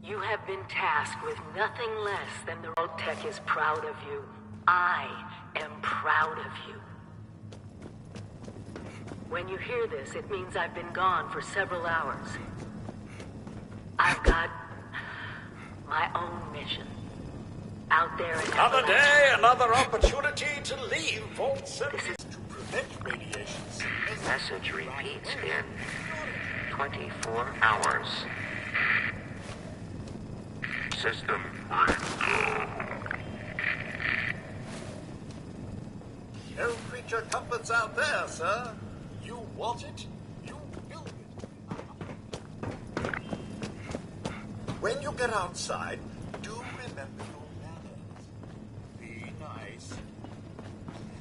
You have been tasked with nothing less than the Vault-Tec is proud of you. I am proud of you. When you hear this, it means I've been gone for several hours. I've got my own mission. Out there in Another day, another opportunity to leave Vault-Tec. This is to prevent radiation sickness. Message repeats in 24 hours. System breakdown. No creature comforts out there, sir. You want it, you build it. When you get outside, do remember your manners. Be nice.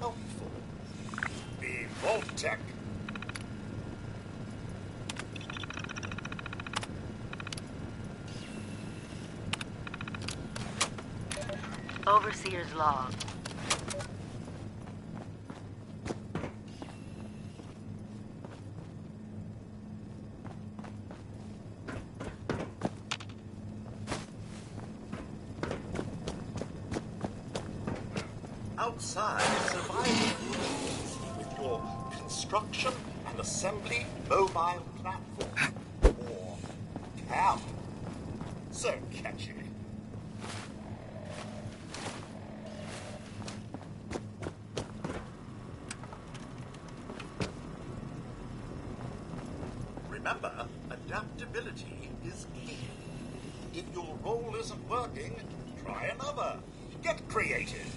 Helpful. Be Vault-Tec. Overseer's log. Outside, surviving with your construction and assembly mobile platform. Or camp. So catchy. Remember, adaptability is key. If your role isn't working, try another. Get creative.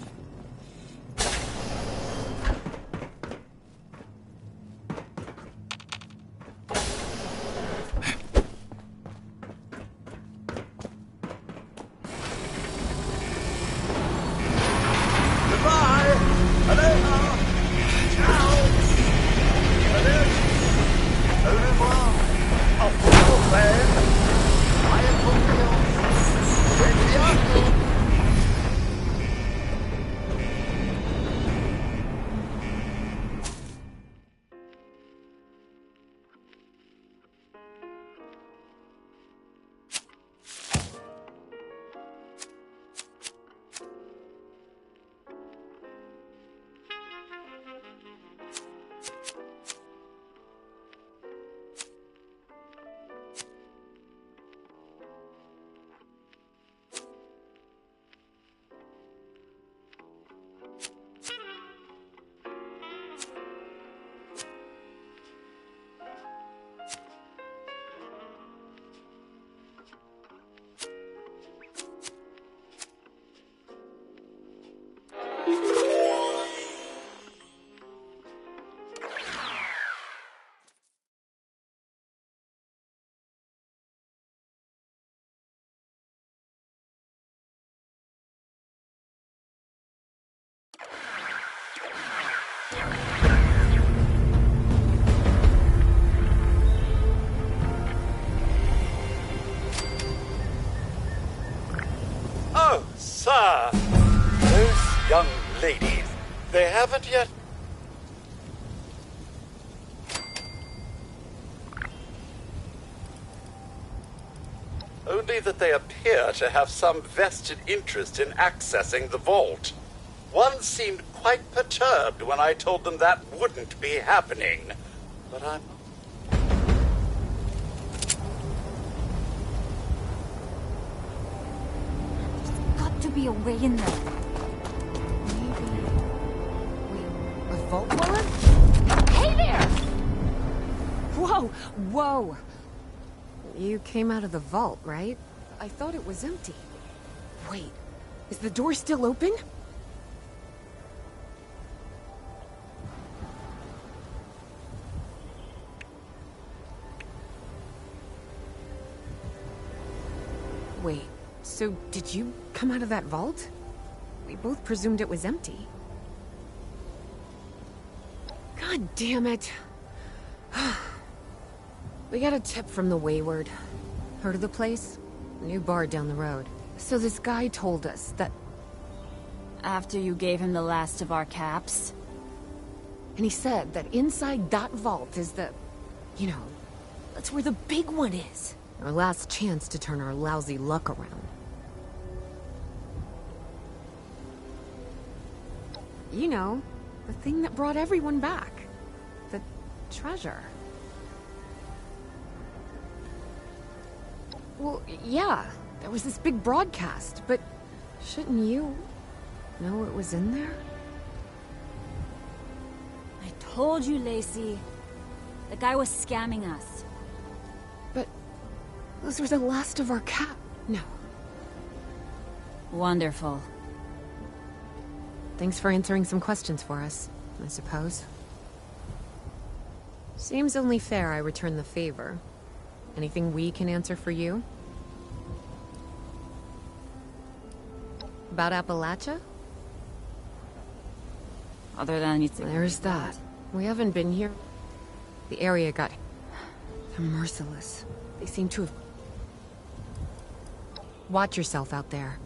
Oh, sir! Those young ladies, they haven't yet... Only that they appear to have some vested interest in accessing the vault. One seemed quite perturbed when I told them that wouldn't be happening. But I'm... To be a way in there. Maybe... Wait, a vault dweller? Hey there! Whoa! Whoa! You came out of the vault, right? I thought it was empty. Wait, is the door still open? Wait. So, did you come out of that vault? We both presumed it was empty. God damn it. We got a tip from the Wayward. Heard of the place? New bar down the road. So this guy told us that... After you gave him the last of our caps? And he said that inside that vault is the... You know, that's where the big one is. Our last chance to turn our lousy luck around. You know, the thing that brought everyone back. The treasure. Well, yeah, there was this big broadcast, but shouldn't you know it was in there? I told you, Lacey. The guy was scamming us. But those were the last of our No. Wonderful. Thanks for answering some questions for us, I suppose. Seems only fair I return the favor. Anything we can answer for you? About Appalachia? Other than it's... There's that. We haven't been here. The area got... They're merciless. They seem to have... Watch yourself out there.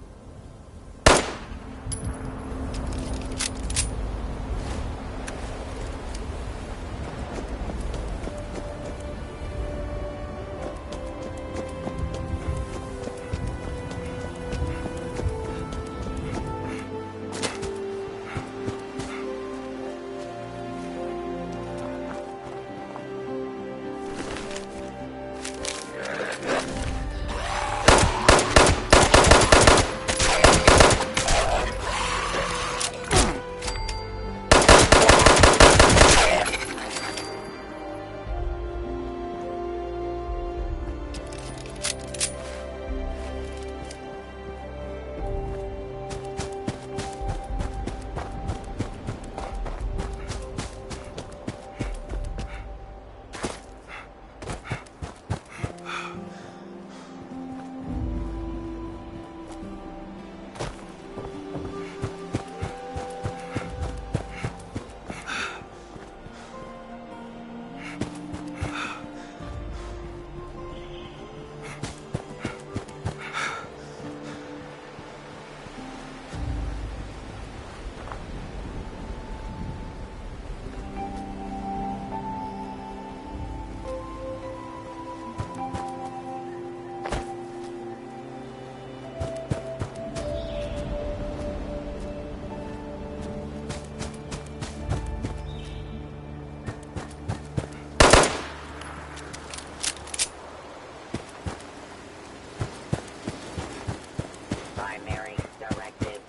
Primary directive.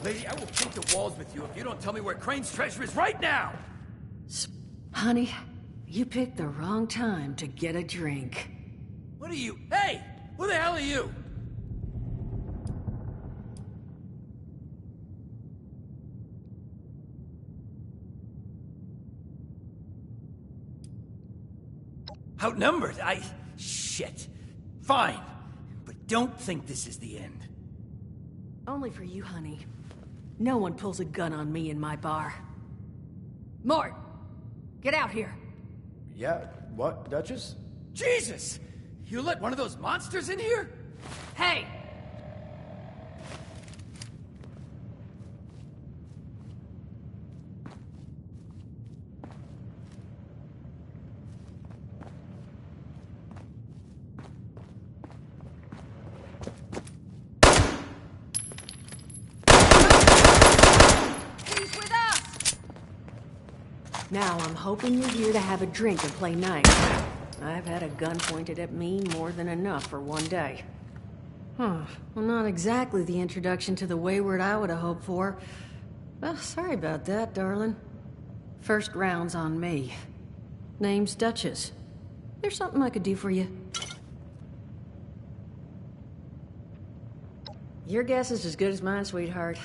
Lady, I will paint the walls with you if you don't tell me where Crane's treasure is right now! Honey, you picked the wrong time to get a drink. What are you? Hey! Who the hell are you? Outnumbered? Shit. Fine. But don't think this is the end. Only for you, honey. No one pulls a gun on me in my bar. Mort! Get out here! Yeah, what, Duchess? Jesus! You let one of those monsters in here? Hey! Now I'm hoping you're here to have a drink and play nice. I've had a gun pointed at me more than enough for one day. Well, not exactly the introduction to the Wayward I would have hoped for. Well, sorry about that, darling. First round's on me. Name's Duchess. There's something I could do for you. Your guess is as good as mine, sweetheart.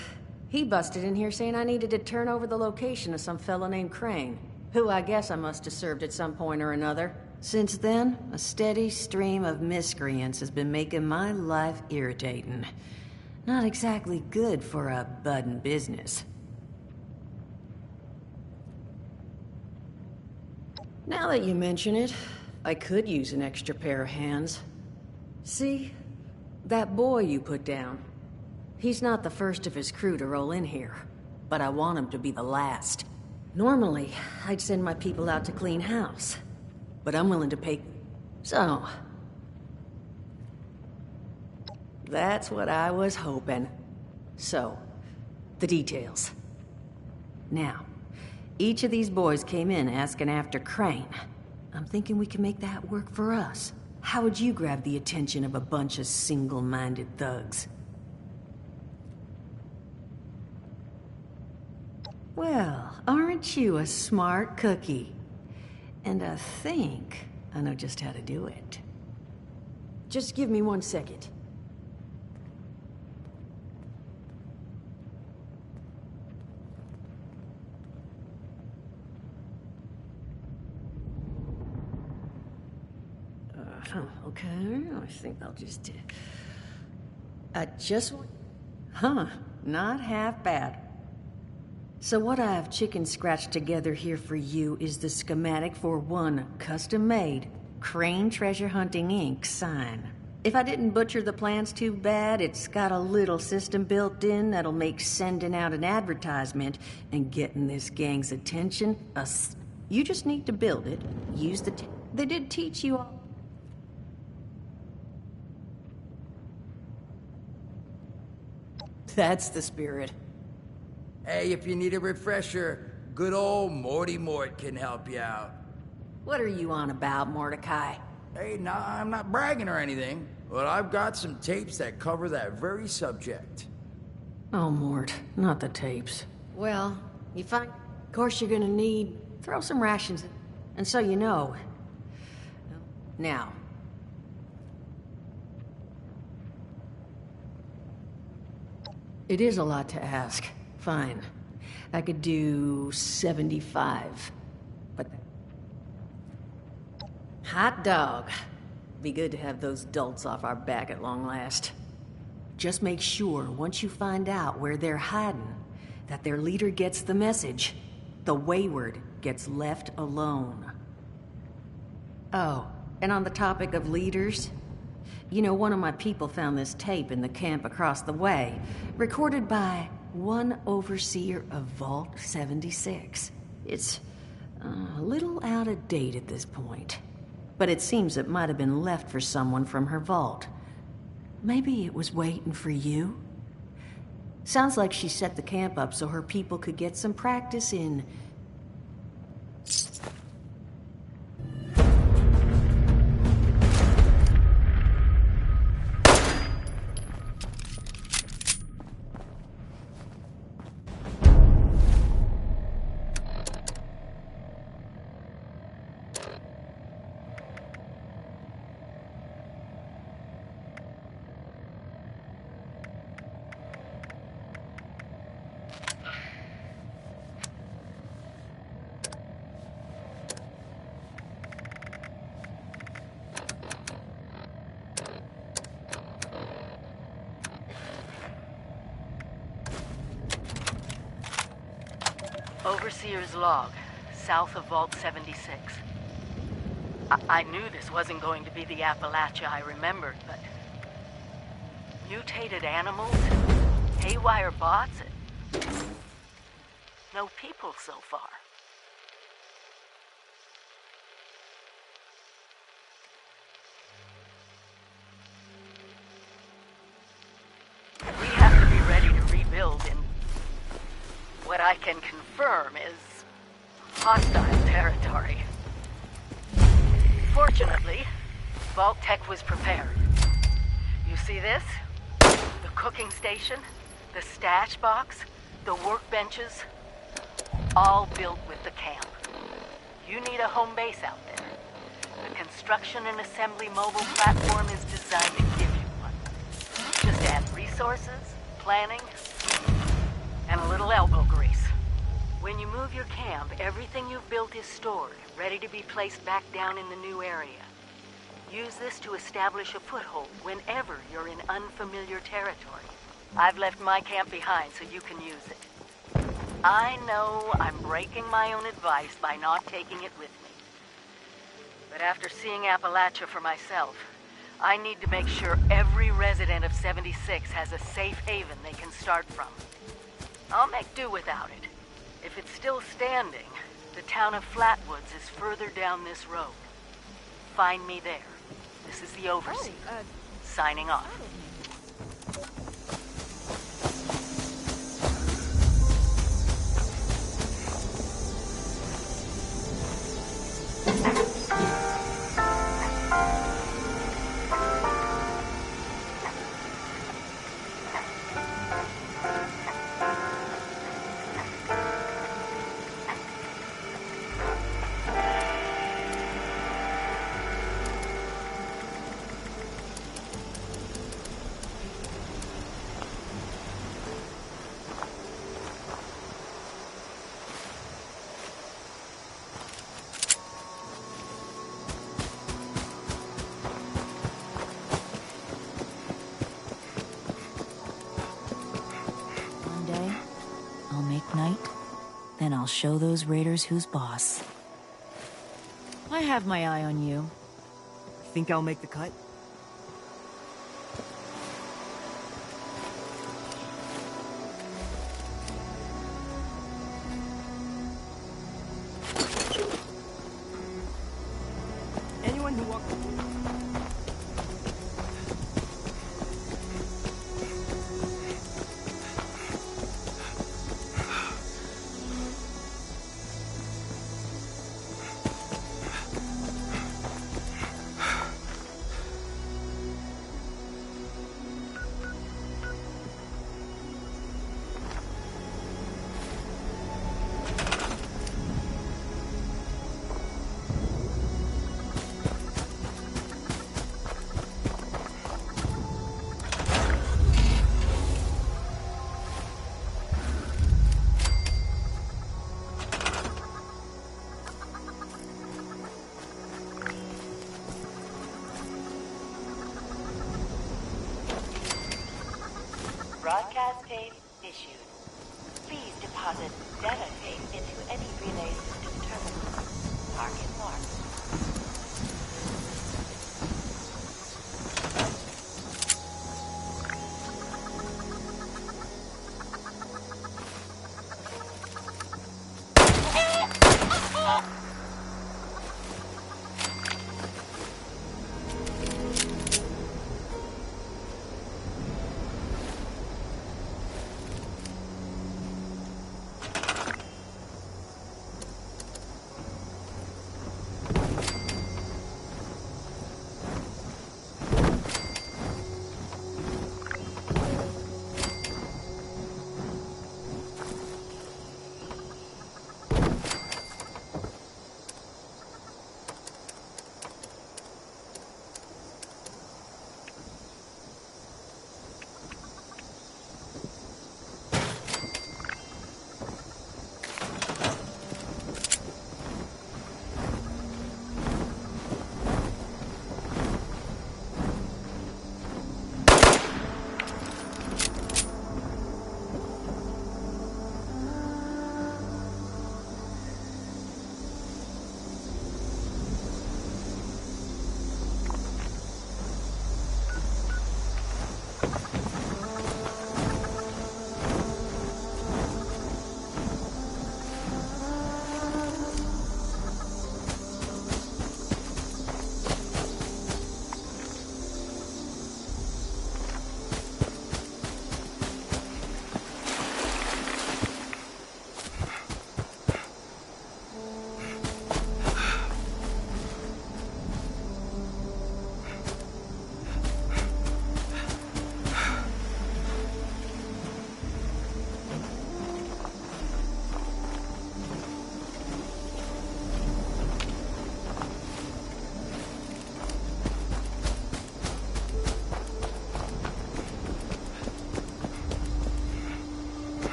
He busted in here saying I needed to turn over the location of some fella named Crane, who I guess I must have served at some point or another. Since then, a steady stream of miscreants has been making my life irritating. Not exactly good for a budding business. Now that you mention it, I could use an extra pair of hands. See? That boy you put down. He's not the first of his crew to roll in here, but I want him to be the last. Normally, I'd send my people out to clean house, but I'm willing to pay... So... that's what I was hoping. So, the details. Now, each of these boys came in asking after Crane. I'm thinking we can make that work for us. How would you grab the attention of a bunch of single-minded thugs? Well, aren't you a smart cookie? And I think I know just how to do it. Just give me 1 second. Okay, I think I'll just... not half bad. So what I have chicken scratched together here for you is the schematic for one custom-made Crane Treasure Hunting Inc. sign. If I didn't butcher the plans too bad, it's got a little system built in that'll make sending out an advertisement and getting this gang's attention you just need to build it, use the... They did teach you all... That's the spirit. Hey, if you need a refresher, good old Morty Mort can help you out. What are you on about, Mordecai? Hey, nah, I'm not bragging or anything, but I've got some tapes that cover that very subject. Oh, Mort, not the tapes. Well, you find... Of course you're gonna need... Throw some rations in. And so you know... Now... It is a lot to ask. Fine. I could do 75. But... Hot dog. Be good to have those dolts off our back at long last. Just make sure, once you find out where they're hiding, that their leader gets the message. The Wayward gets left alone. Oh, and on the topic of leaders... You know, one of my people found this tape in the camp across the way, recorded by one overseer of Vault 76. It's a little out of date at this point, but it seems it might have been left for someone from her vault. Maybe it was waiting for you? Sounds like she set the camp up so her people could get some practice in... Overseer's log, south of Vault 76. I knew this wasn't going to be the Appalachia I remembered, but... mutated animals? Haywire bots? No people so far. We have to be ready to rebuild in what I can confirm is hostile territory. Fortunately, Vault Tech was prepared. You see this? The cooking station, the stash box, the workbenches, all built with the camp. You need a home base out there. The construction and assembly mobile platform is designed to give you one. Just add resources, planning, and a little elbow grease. When you move your camp, everything you've built is stored, ready to be placed back down in the new area. Use this to establish a foothold whenever you're in unfamiliar territory. I've left my camp behind so you can use it. I know I'm breaking my own advice by not taking it with me. But after seeing Appalachia for myself, I need to make sure every resident of 76 has a safe haven they can start from. I'll make do without it. If it's still standing, the town of Flatwoods is further down this road. Find me there. This is the Overseer. Signing off. Then I'll show those raiders who's boss. I have my eye on you. Think I'll make the cut? Anyone who walks... Broadcast tape issued. Please deposit data tape into any relay system terminal. Target marked.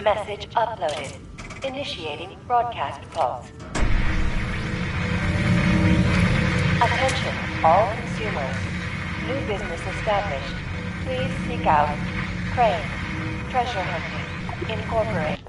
Message uploaded. Initiating broadcast pulse. Attention, all consumers. New business established. Please seek out Crane. Treasure Hunting. Incorporate.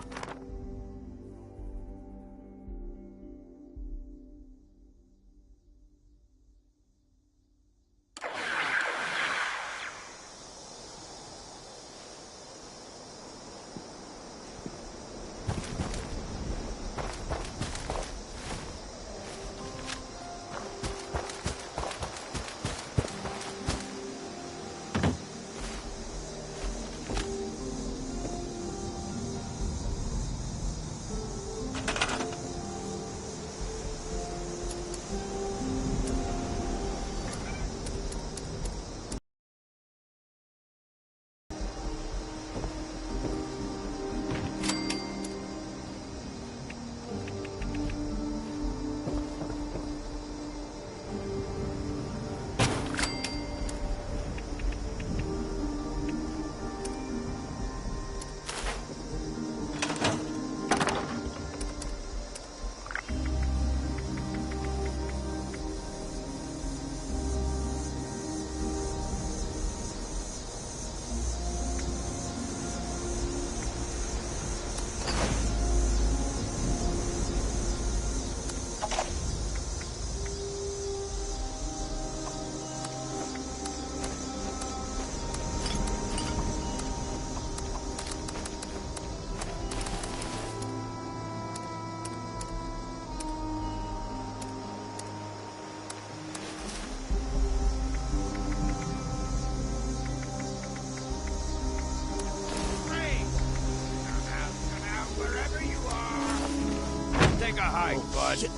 Shit.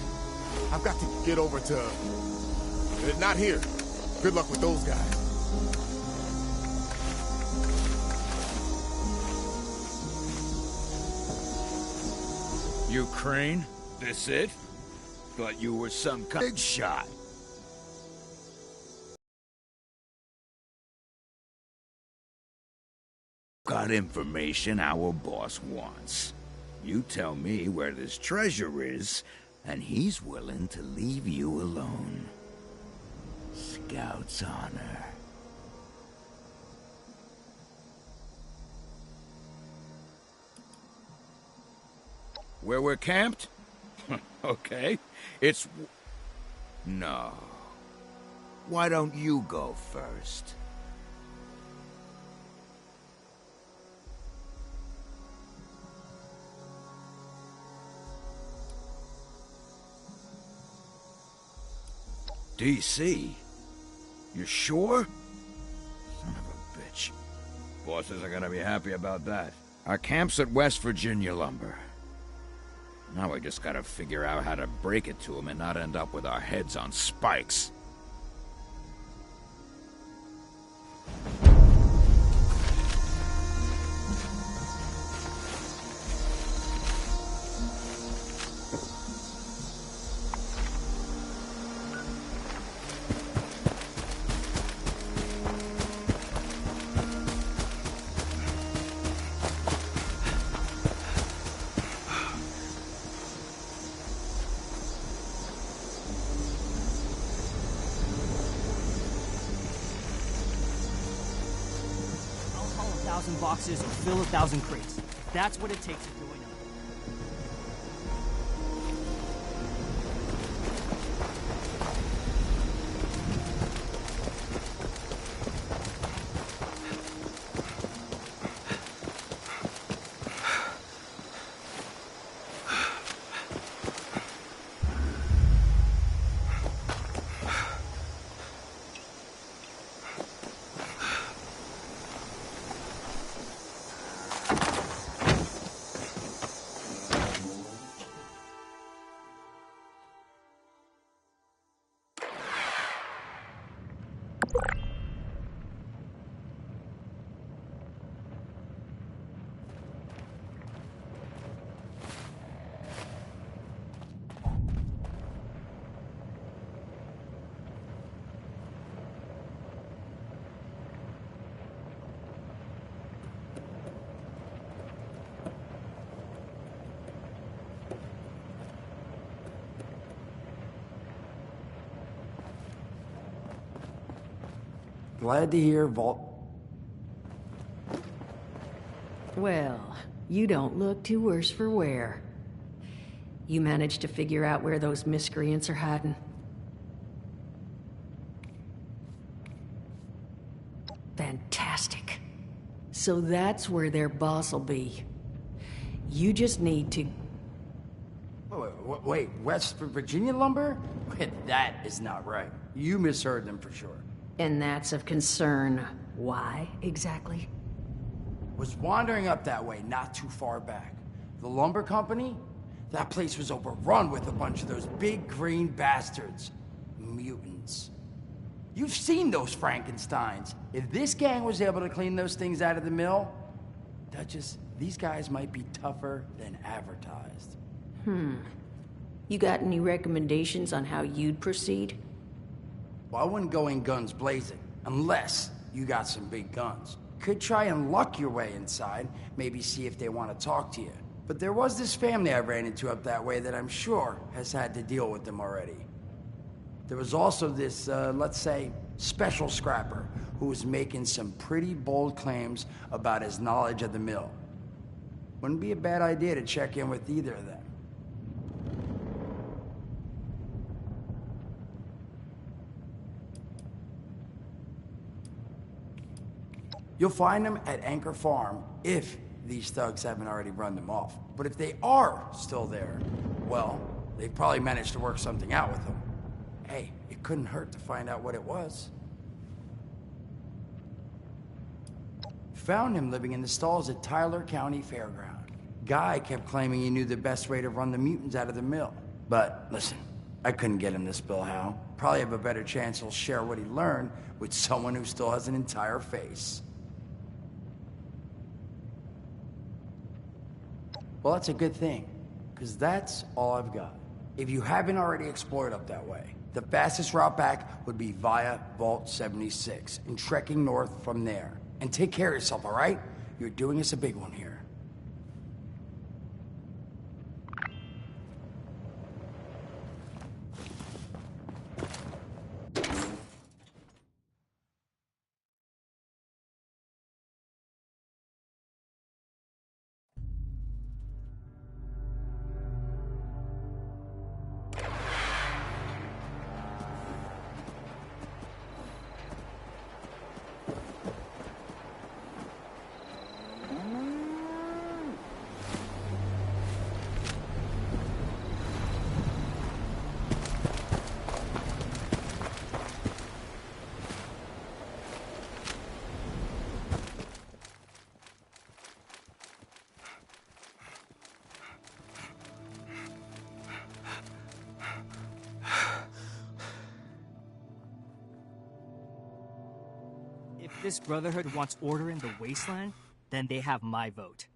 I've got to get over to... not here. Good luck with those guys. You Crane? This it? Thought you were some kind of big shot. got information our boss wants. You tell me where this treasure is, and he's willing to leave you alone. Scout's honor. Where we're camped? Okay. It's... No. Why don't you go first? DC? You sure? Son of a bitch. Bosses are gonna be happy about that. Our camp's at West Virginia Lumber. Now we just gotta figure out how to break it to them and not end up with our heads on spikes. Boxes or fill 1,000 crates. That's what it takes to join up. Glad to hear Vault... Well, you don't look too worse for wear. You managed to figure out where those miscreants are hiding? Fantastic. So that's where their boss will be. You just need to... Wait, West Virginia Lumber? That is not right. You misheard them for sure. And that's of concern. Why, exactly? Was wandering up that way not too far back. The lumber company? That place was overrun with a bunch of those big green bastards. Mutants. You've seen those Frankensteins. If this gang was able to clean those things out of the mill, Duchess, these guys might be tougher than advertised. You got any recommendations on how you'd proceed? Well, I wouldn't go in guns blazing, unless you got some big guns. Could try and luck your way inside, maybe see if they want to talk to you. But there was this family I ran into up that way that I'm sure has had to deal with them already. There was also this, let's say, special scrapper who was making some pretty bold claims about his knowledge of the mill. Wouldn't be a bad idea to check in with either of them. You'll find them at Anchor Farm if these thugs haven't already run them off. But if they are still there, well, they've probably managed to work something out with them. Hey, it couldn't hurt to find out what it was. Found him living in the stalls at Tyler County Fairground. Guy kept claiming he knew the best way to run the mutants out of the mill. But listen, I couldn't get him to spill how. Probably have a better chance he'll share what he learned with someone who still has an entire face. Well, that's a good thing, because that's all I've got. If you haven't already explored up that way, the fastest route back would be via Vault 76 and trekking north from there. And take care of yourself, all right? You're doing us a big one here. If this Brotherhood wants order in the wasteland, then they have my vote.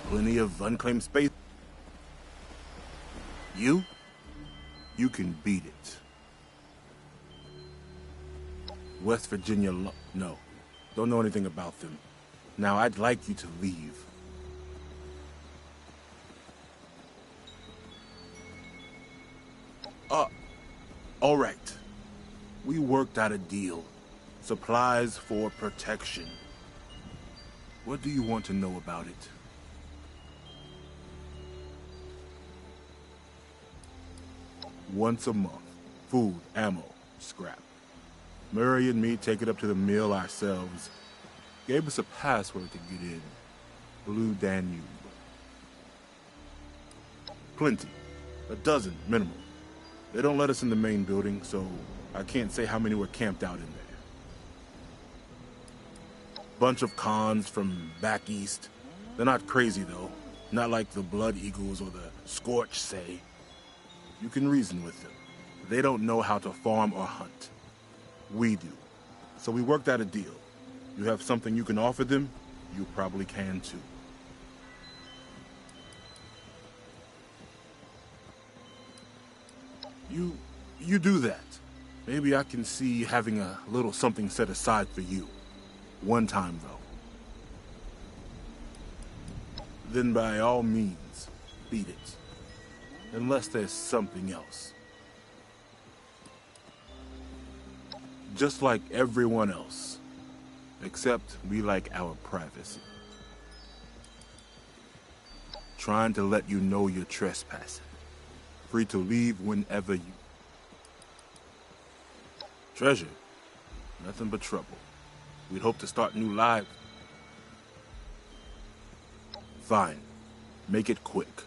Plenty of unclaimed space. You can beat it. West Virginia no. Don't know anything about them. Now, I'd like you to leave. All right. We worked out a deal. Supplies for protection. What do you want to know about it? Once a month. Food, ammo, scrap. Murray and me take it up to the mill ourselves. Gave us a password to get in. Blue Danube. Plenty. A dozen, minimum. They don't let us in the main building, so I can't say how many were camped out in there. Bunch of cons from back east. They're not crazy, though. Not like the Blood Eagles or the Scorch say. You can reason with them. They don't know how to farm or hunt. We do. So we worked out a deal. You have something you can offer them, you probably can too. You do that. Maybe I can see having a little something set aside for you. One time, though. Then by all means, beat it. Unless there's something else. Just like everyone else. Except we like our privacy. Trying to let you know you're trespassing. Free to leave whenever you... Treasure. Nothing but trouble. We'd hope to start new lives. Fine. Make it quick.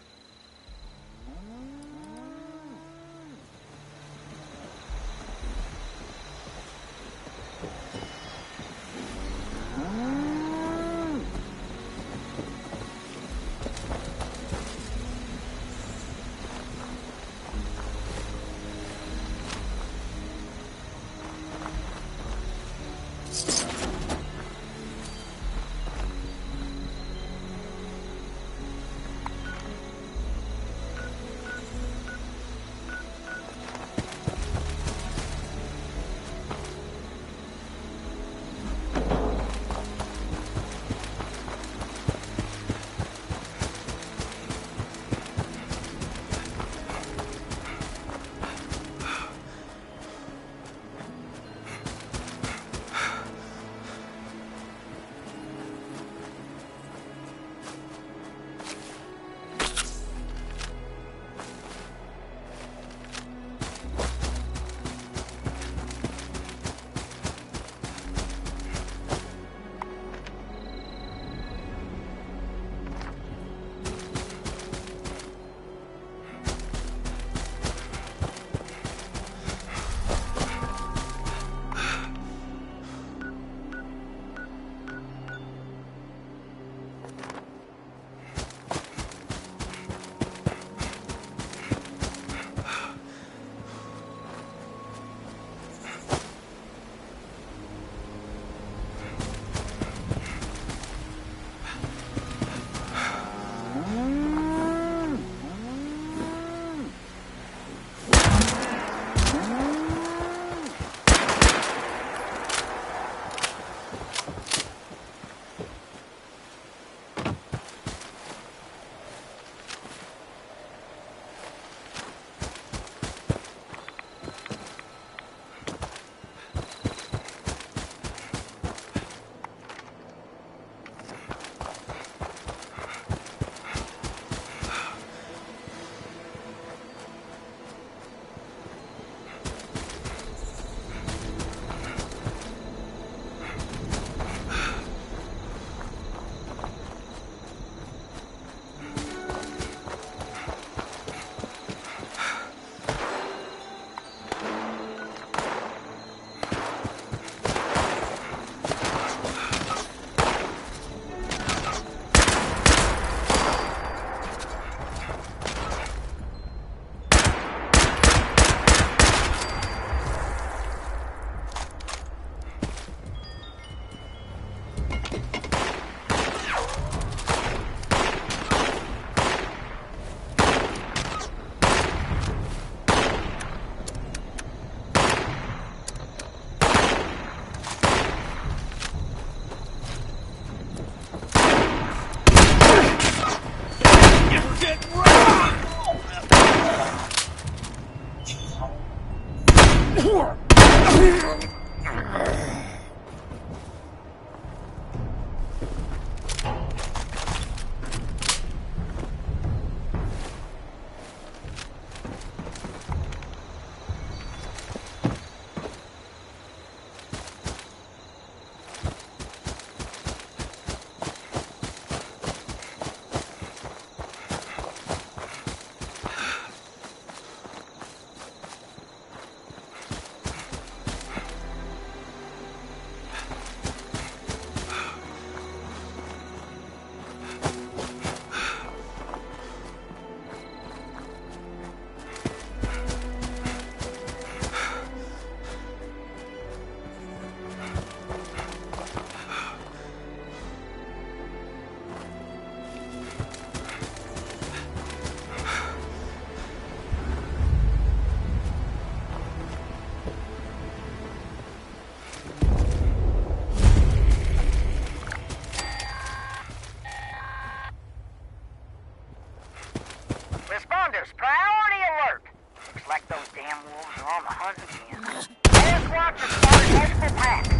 Those damn wolves are on the hunt again. Air Squatch has spotted multiple packs.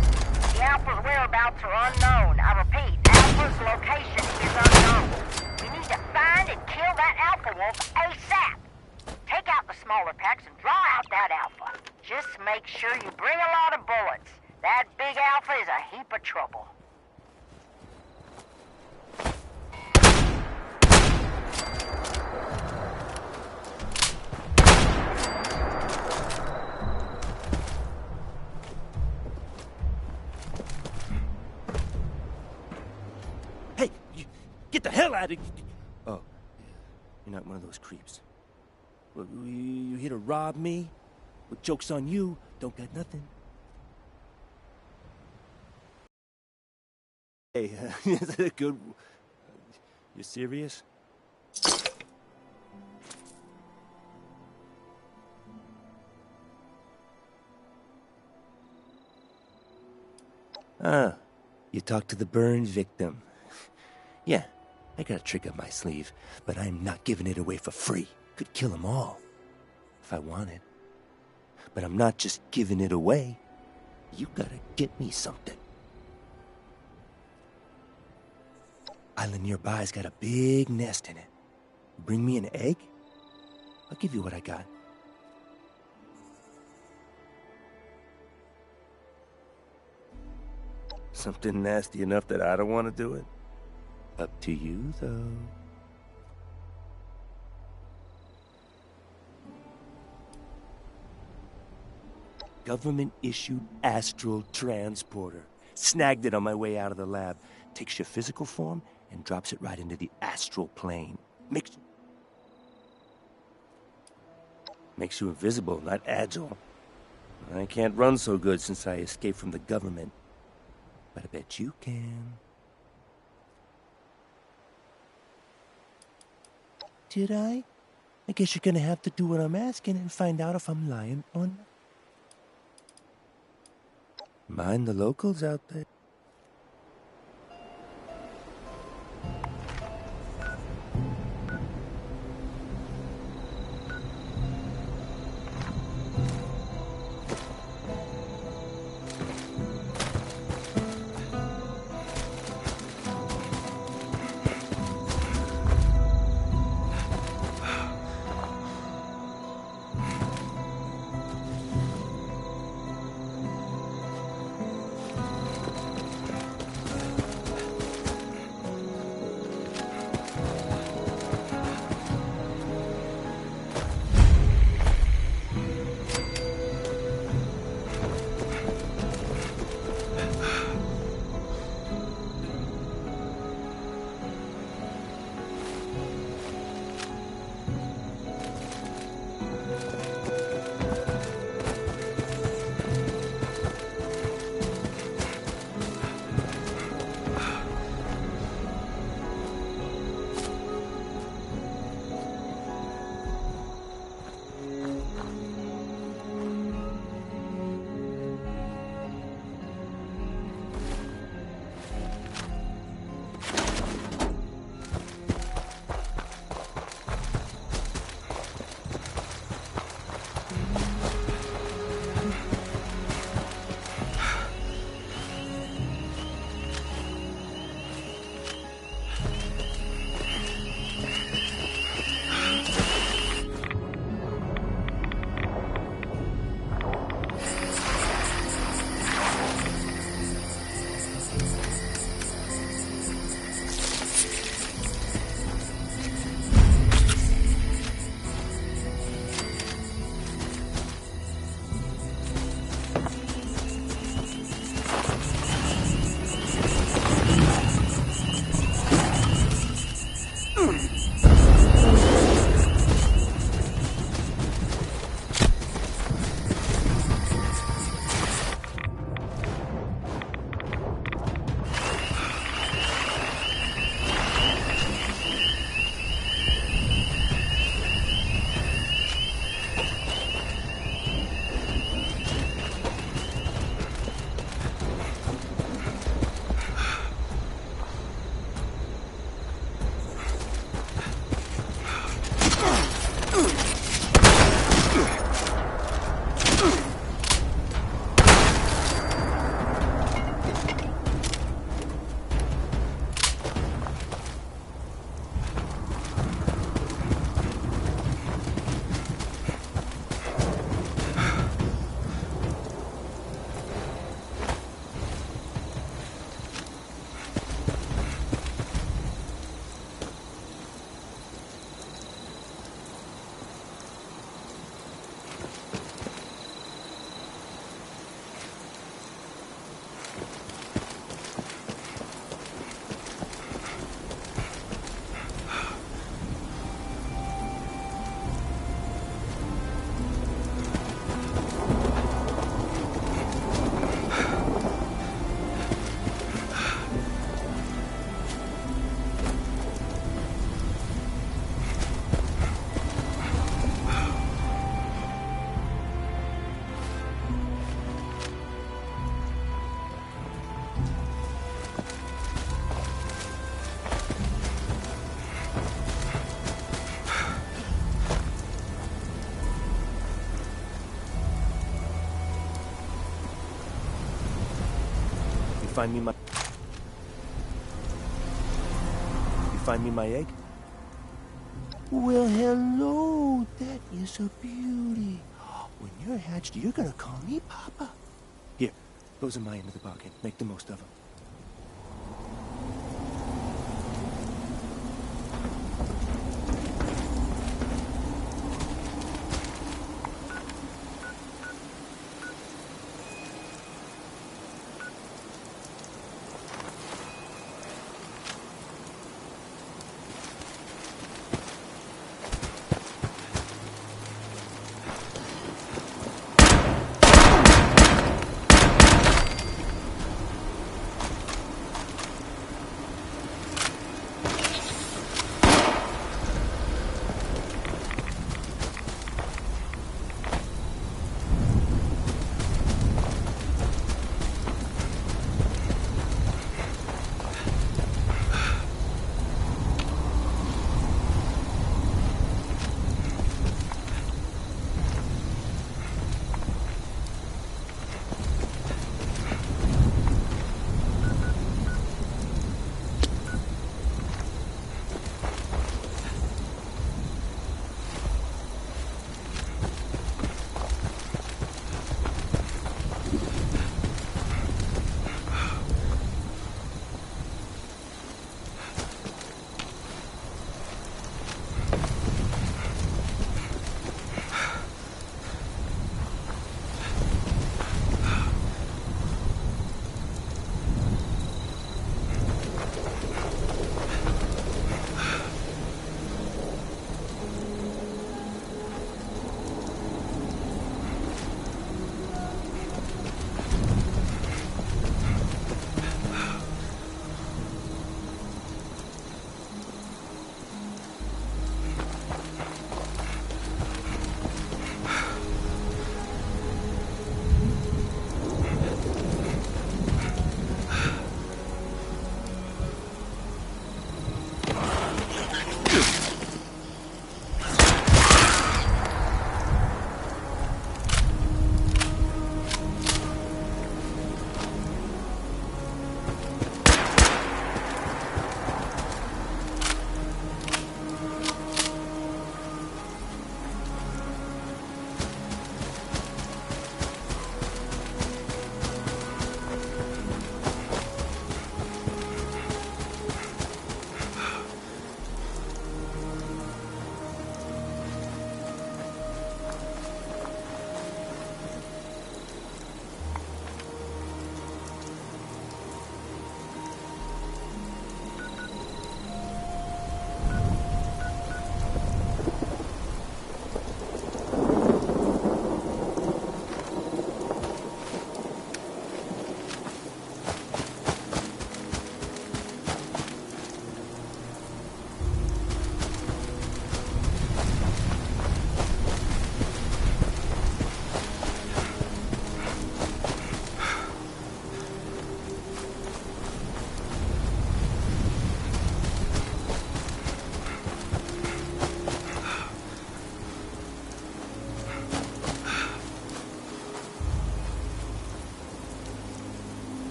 The Alpha's whereabouts are unknown. I repeat, Alpha's location is unknown. We need to find and kill that Alpha wolf ASAP. Take out the smaller packs and draw out that Alpha. Just make sure you bring a lot of bullets. That big Alpha is a heap of trouble. Hey, get the hell out of here! Oh, you're not one of those creeps. Well, you here to rob me? Well, joke's on you. Don't got nothing. Hey, is that good? You serious? Ah, you talked to the burn victim. Yeah, I got a trick up my sleeve, but I'm not giving it away for free. Could kill them all, if I wanted. But I'm not just giving it away. You gotta get me something. Island nearby's got a big nest in it. Bring me an egg? I'll give you what I got. Something nasty enough that I don't want to do it? Up to you, though. Government-issued astral transporter. Snagged it on my way out of the lab. Takes your physical form and drops it right into the astral plane. Makes you invisible, not agile. I can't run so good since I escaped from the government. But I bet you can. Did I? I guess you're gonna have to do what I'm asking and find out if I'm lying or not. Mind the locals out there. find me my... You find me my egg? Well, hello. That is a beauty. When you're hatched, you're gonna call me Papa. Here, those are my end of the bargain. Make the most of them.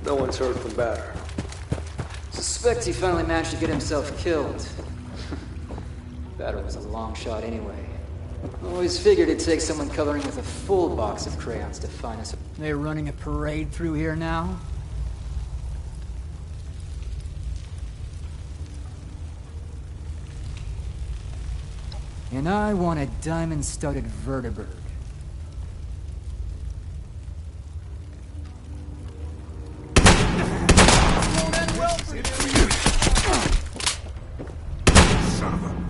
No one's heard from Batter. Suspect he finally managed to get himself killed. Batter was a long shot anyway. Always figured it'd take someone coloring with a full box of crayons to find us. They're running a parade through here now? And I want a diamond-studded vertibird. Son of a...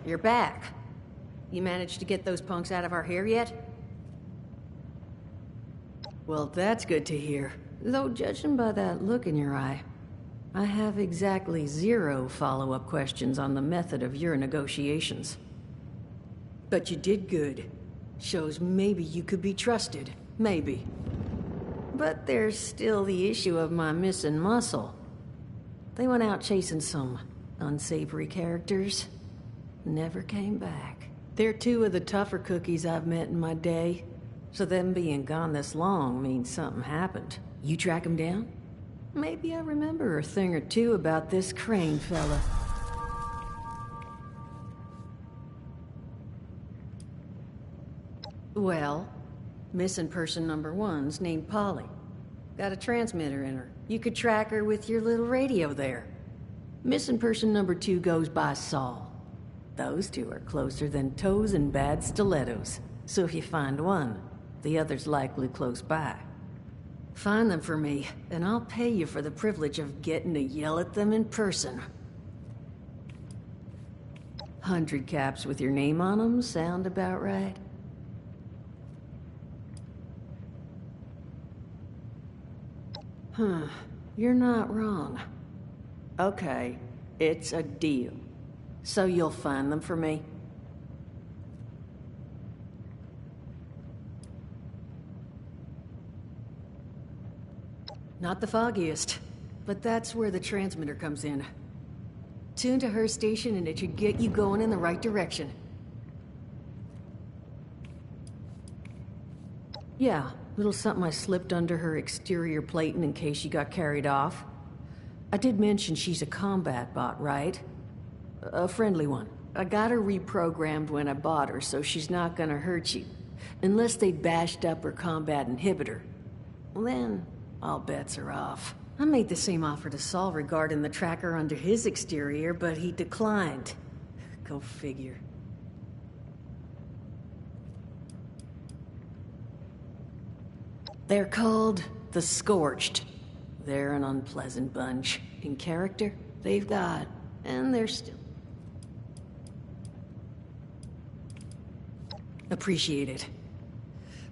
You're back. You managed to get those punks out of our hair yet? Well, that's good to hear. Though, judging by that look in your eye, I have exactly 0 follow-up questions on the method of your negotiations. But you did good. Shows maybe you could be trusted. Maybe. But there's still the issue of my missing muscle. They went out chasing some unsavory characters. Never came back. They're 2 of the tougher cookies I've met in my day. So them being gone this long means something happened. You track them down? Maybe I remember a thing or two about this Crane fella. Well, missing person number 1's named Polly. Got a transmitter in her. You could track her with your little radio there. Missing person number 2 goes by Saul. Those 2 are closer than toes and bad stilettos. So if you find one, the other's likely close by. Find them for me, and I'll pay you for the privilege of getting to yell at them in person. 100 caps with your name on them sound about right? Huh, you're not wrong. Okay, it's a deal. So you'll find them for me? Not the foggiest, but that's where the transmitter comes in. Tune to her station and it should get you going in the right direction. Yeah, little something I slipped under her exterior plating in case she got carried off. I did mention she's a combat bot, right? A friendly one. I got her reprogrammed when I bought her, so she's not gonna hurt you. Unless they bashed up her combat inhibitor. Well, then, all bets are off. I made the same offer to Saul regarding the tracker under his exterior, but he declined. Go figure. They're called the Scorched. They're an unpleasant bunch. In character, they've got, and they're still... Appreciated.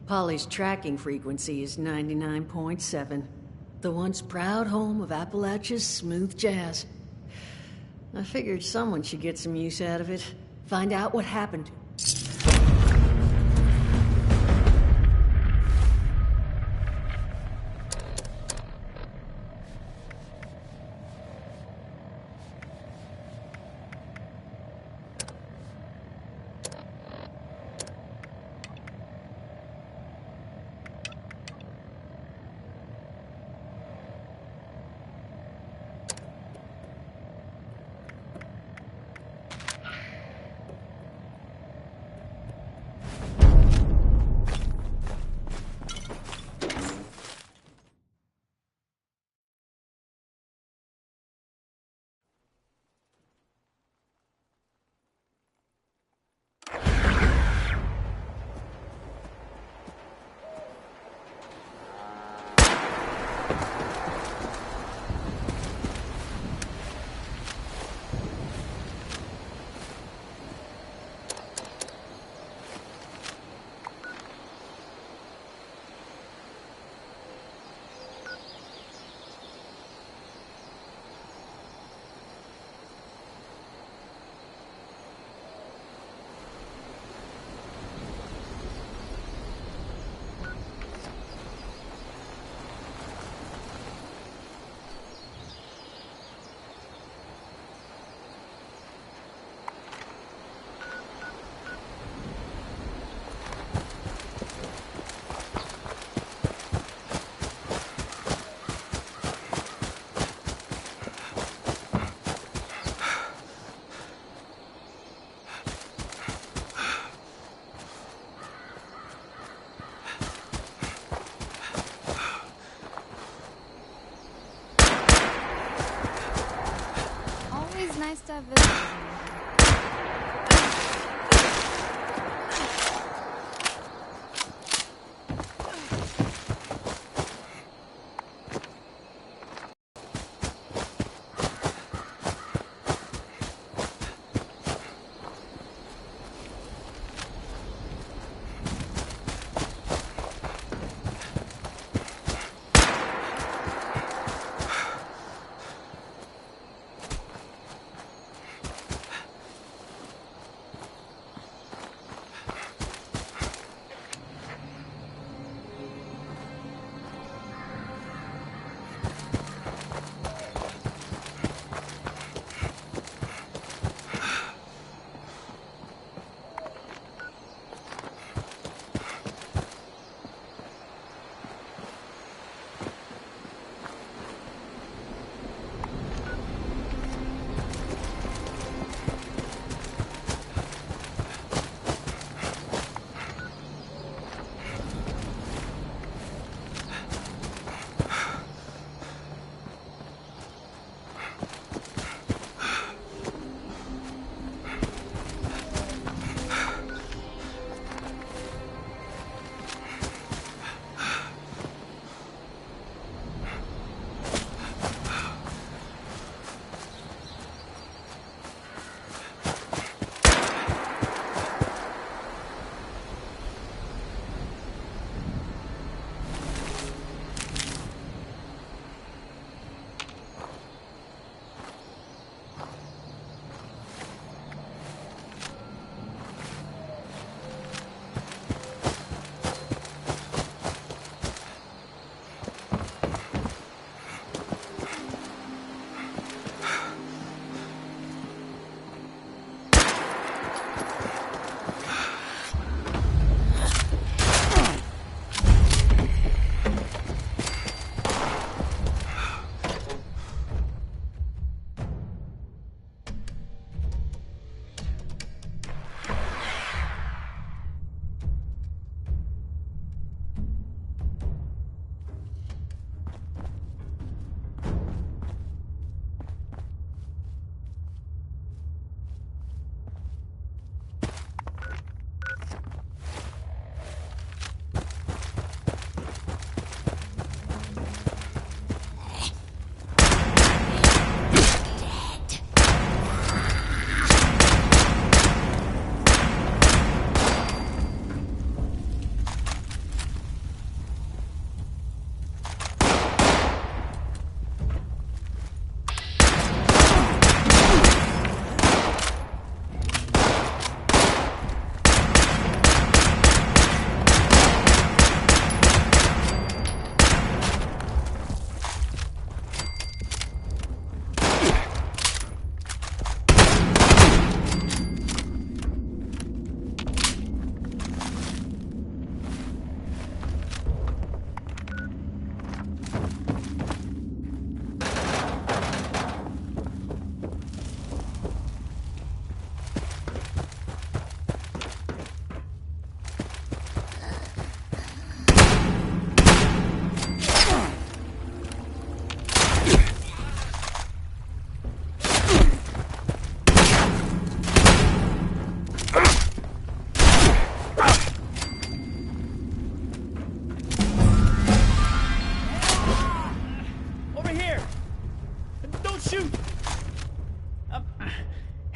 Polly's tracking frequency is 99.7. The once proud home of Appalachia's smooth jazz. I figured someone should get some use out of it. Find out what happened. Nice to have visitors.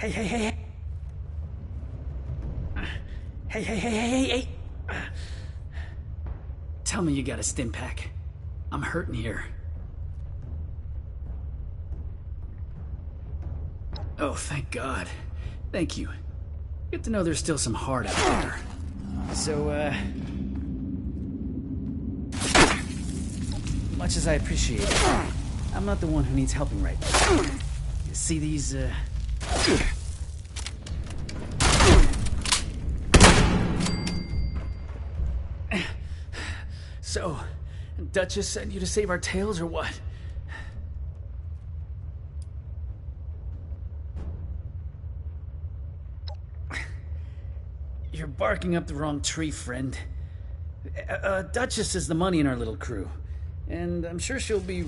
Hey, hey, hey, hey. Hey, hey, hey, hey, hey, hey. Tell me you got a stim pack. I'm hurting here. Oh, thank God. Thank you. Good to know there's still some heart out there. So, much as I appreciate it, I'm not the one who needs helping right now. You see these, So, Duchess sent you to save our tails, or what? You're barking up the wrong tree, friend. Duchess is the money in our little crew. And I'm sure she'll be...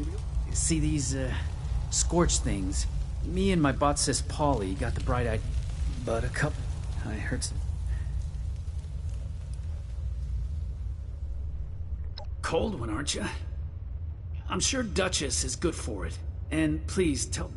See these, scorch things? Me and my bot sis Polly got the bright idea. But a couple... I heard some... Cold one, aren't you? I'm sure Duchess is good for it. And please tell...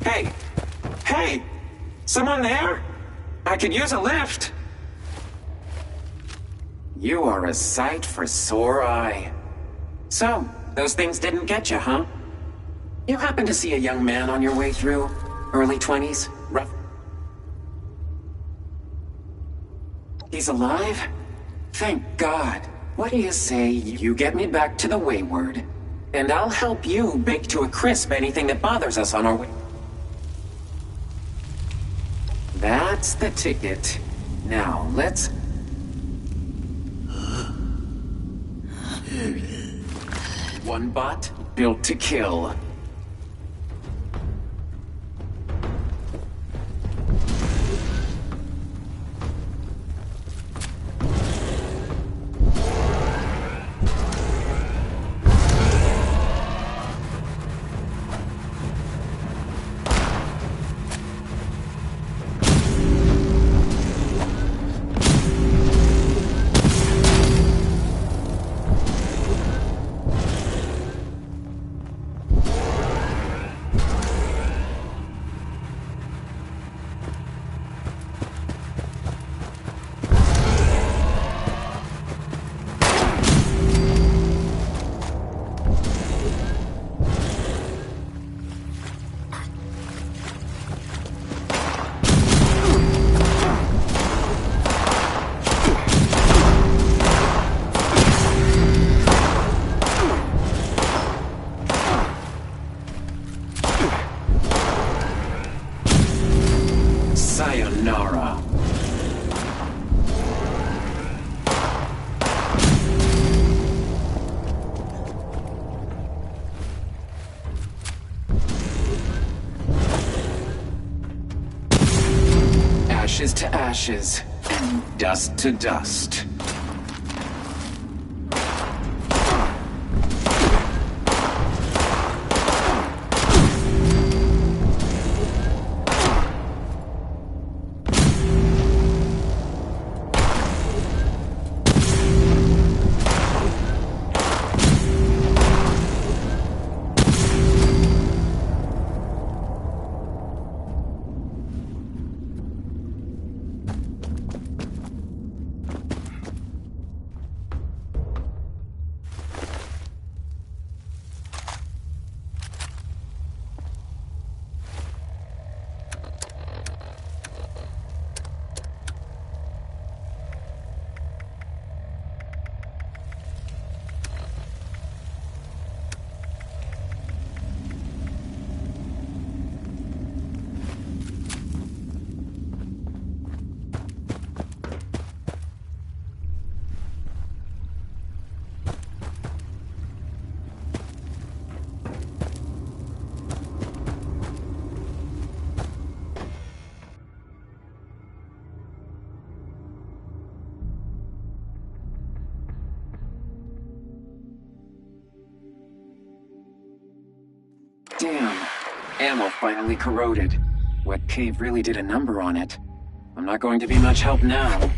Hey! Hey! Someone there? I could use a lift. You are a sight for sore eye. So, those things didn't get you, huh? You happen to see a young man on your way through? Early 20s? Rough? He's alive? Thank God. What do you say you get me back to the Wayward, and I'll help you bake to a crisp anything that bothers us on our way. That's the ticket. Now, let's... One bot, built to kill. Sayonara. Ashes to ashes, and dust to dust. Ammo finally corroded. Wet cave really did a number on it. I'm not going to be much help now.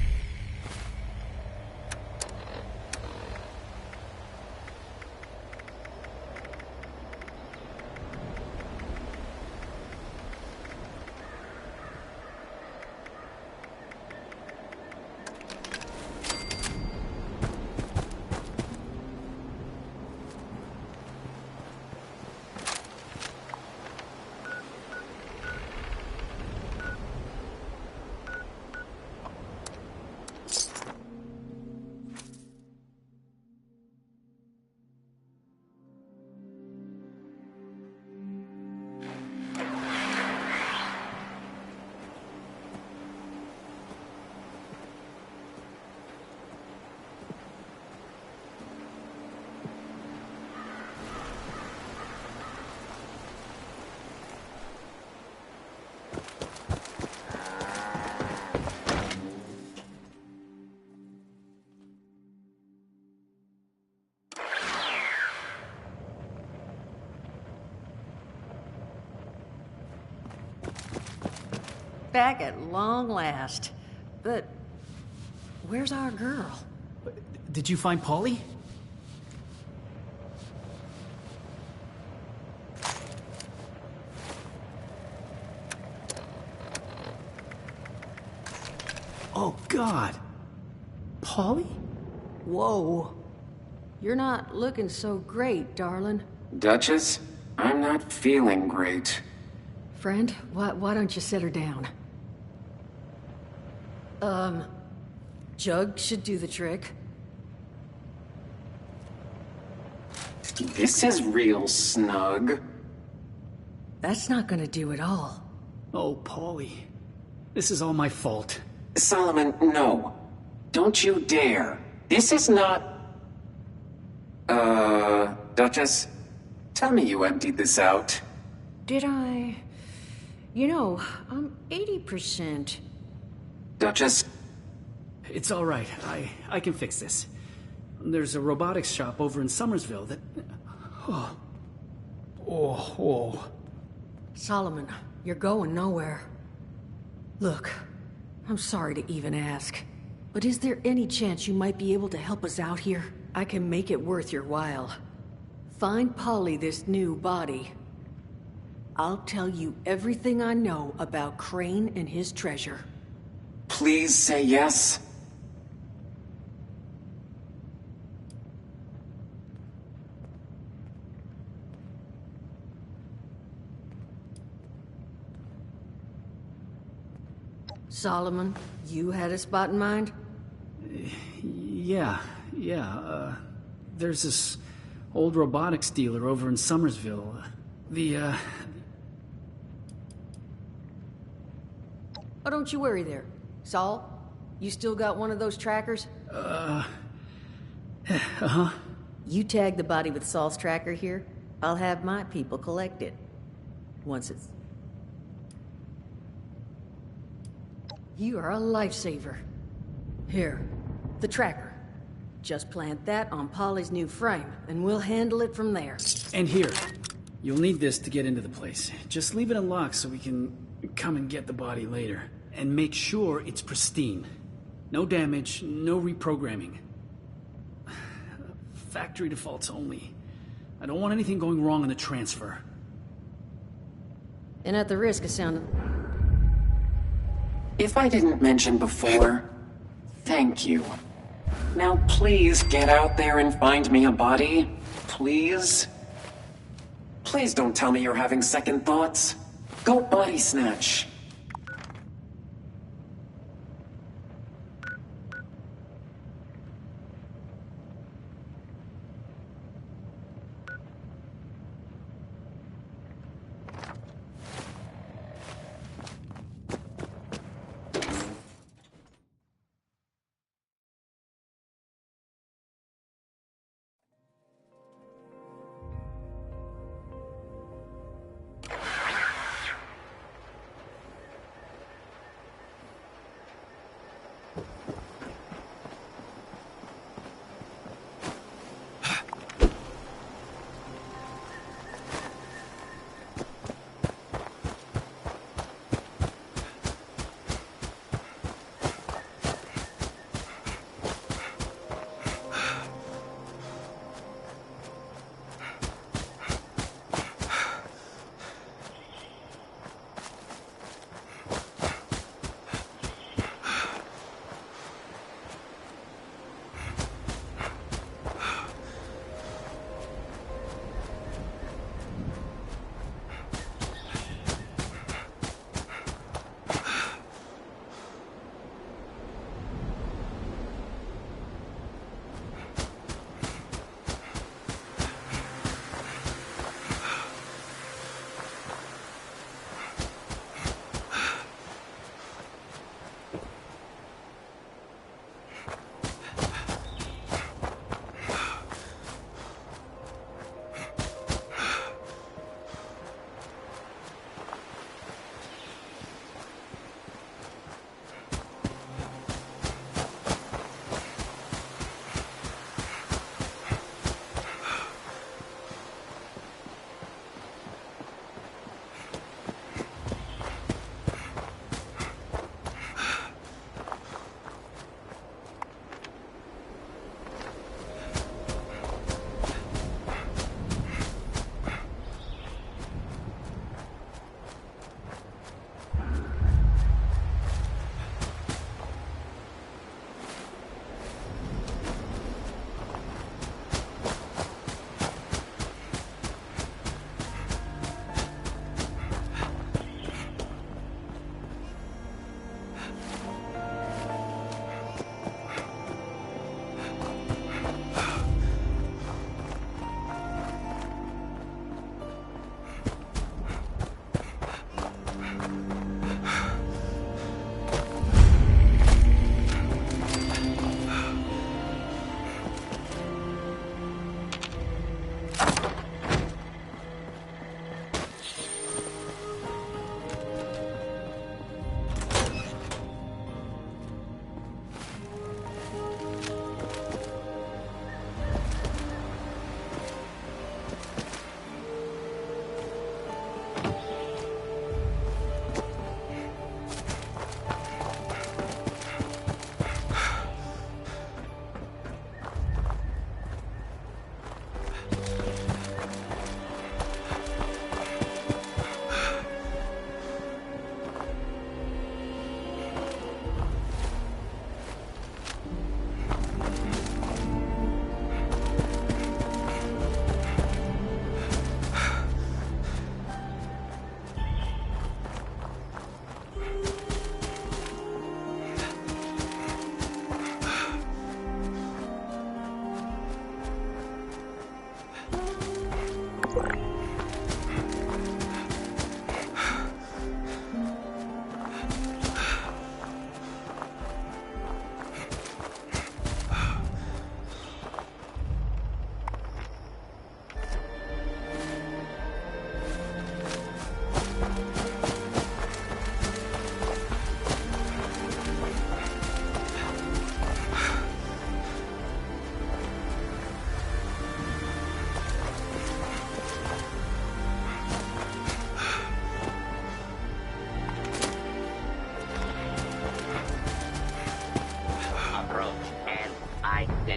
Back at long last. But where's our girl? Did you find Polly? Oh, God. Polly? Whoa. You're not looking so great, darling. Duchess, I'm not feeling great. Friend, why don't you sit her down? Jug should do the trick. This is real snug. That's not gonna do it all. Oh, Polly. This is all my fault. Solomon, no. Don't you dare. This is not... Duchess, tell me you emptied this out. Did I? You know, I'm 80%. Duchess? It's all right. I can fix this. There's a robotics shop over in Summersville that... Oh. Solomon, you're going nowhere. Look, I'm sorry to even ask, but is there any chance you might be able to help us out here? I can make it worth your while. Find Polly this new body. I'll tell you everything I know about Crane and his treasure. Please say yes. Solomon, you had a spot in mind? Yeah. There's this old robotics dealer over in Summersville. Oh, don't you worry there. Saul, you still got one of those trackers? Uh-huh. You tag the body with Saul's tracker here. I'll have my people collect it. Once it's... You are a lifesaver. Here, the tracker. Just plant that on Polly's new frame, and we'll handle it from there. And here, you'll need this to get into the place. Just leave it unlocked so we can come and get the body later. And make sure it's pristine. No damage, no reprogramming. Factory defaults only. I don't want anything going wrong in the transfer. And at the risk of sounding... If I didn't mention before, thank you. Now please get out there and find me a body. Please? Please don't tell me you're having second thoughts. Go body snatch.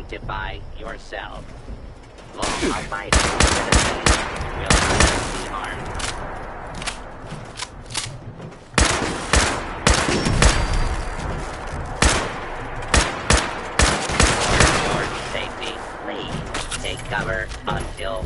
identify yourself. Law-abiding citizens will not be harmed. For your safety, please take cover until...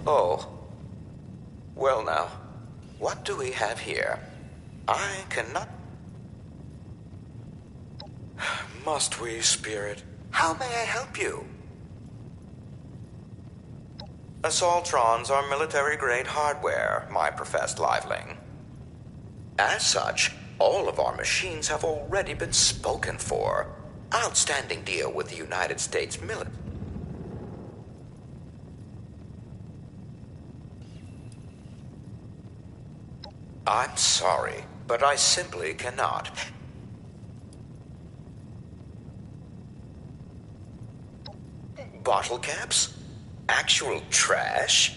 Oh. Well now, what do we have here? I cannot... Must we, Spirit? How may I help you? Assaultrons are military-grade hardware, my professed liveling. As such, all of our machines have already been spoken for. Outstanding deal with the United States military. I'm sorry, but I simply cannot. Bottle caps? Actual trash?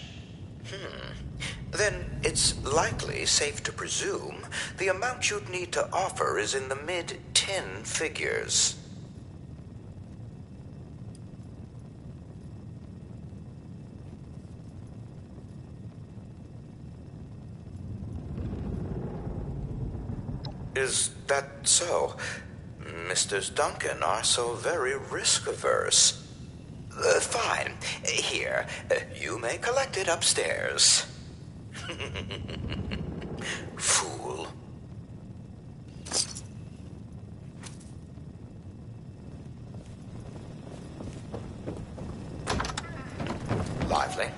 Then it's likely safe to presume the amount you'd need to offer is in the mid-10 figures. Is that so? Misters Duncan are so very risk-averse. Fine. Here, you may collect it upstairs. Fool. Lively.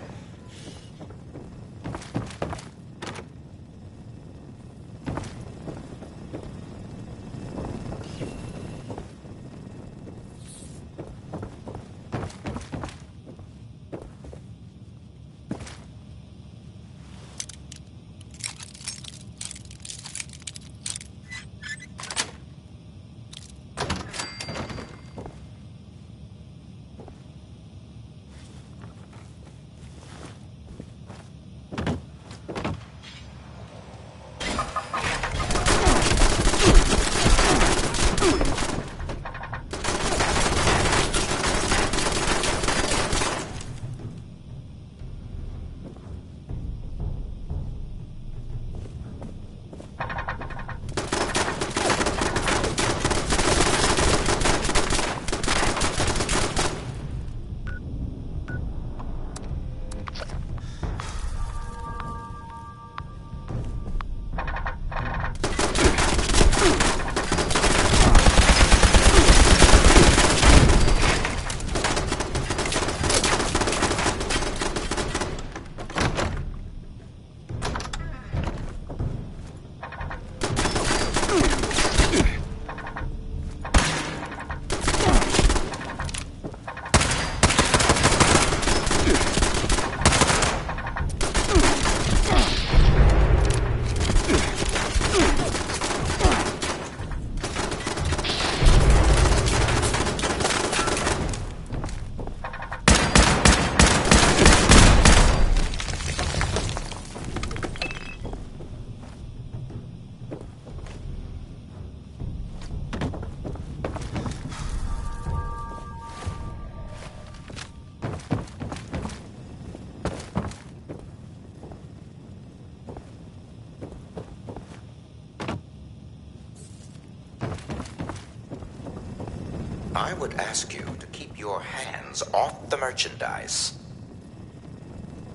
I would ask you to keep your hands off the merchandise.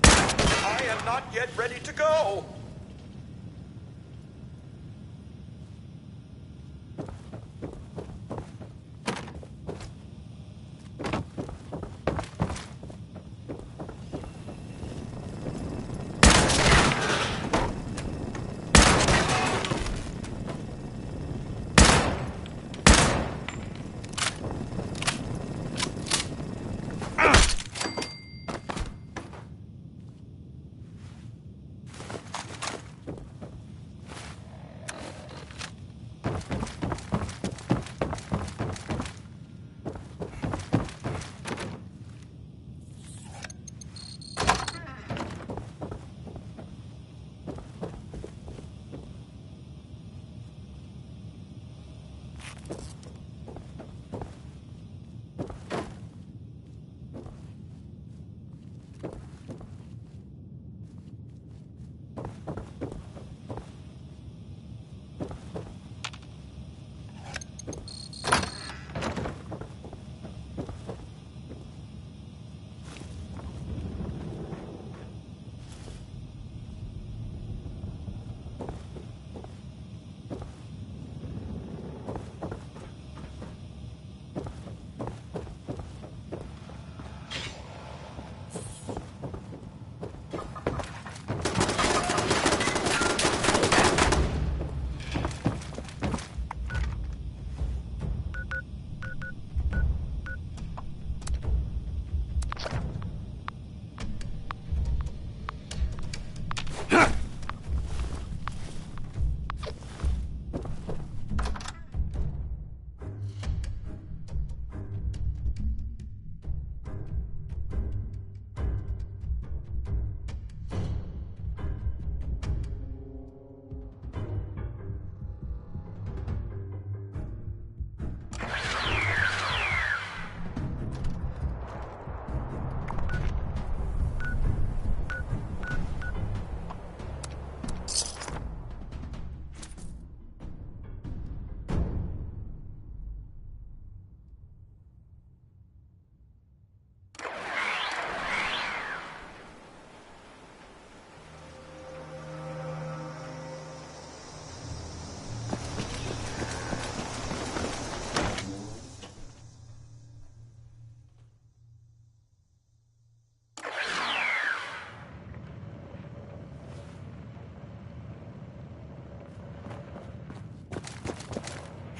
I am not yet ready to go!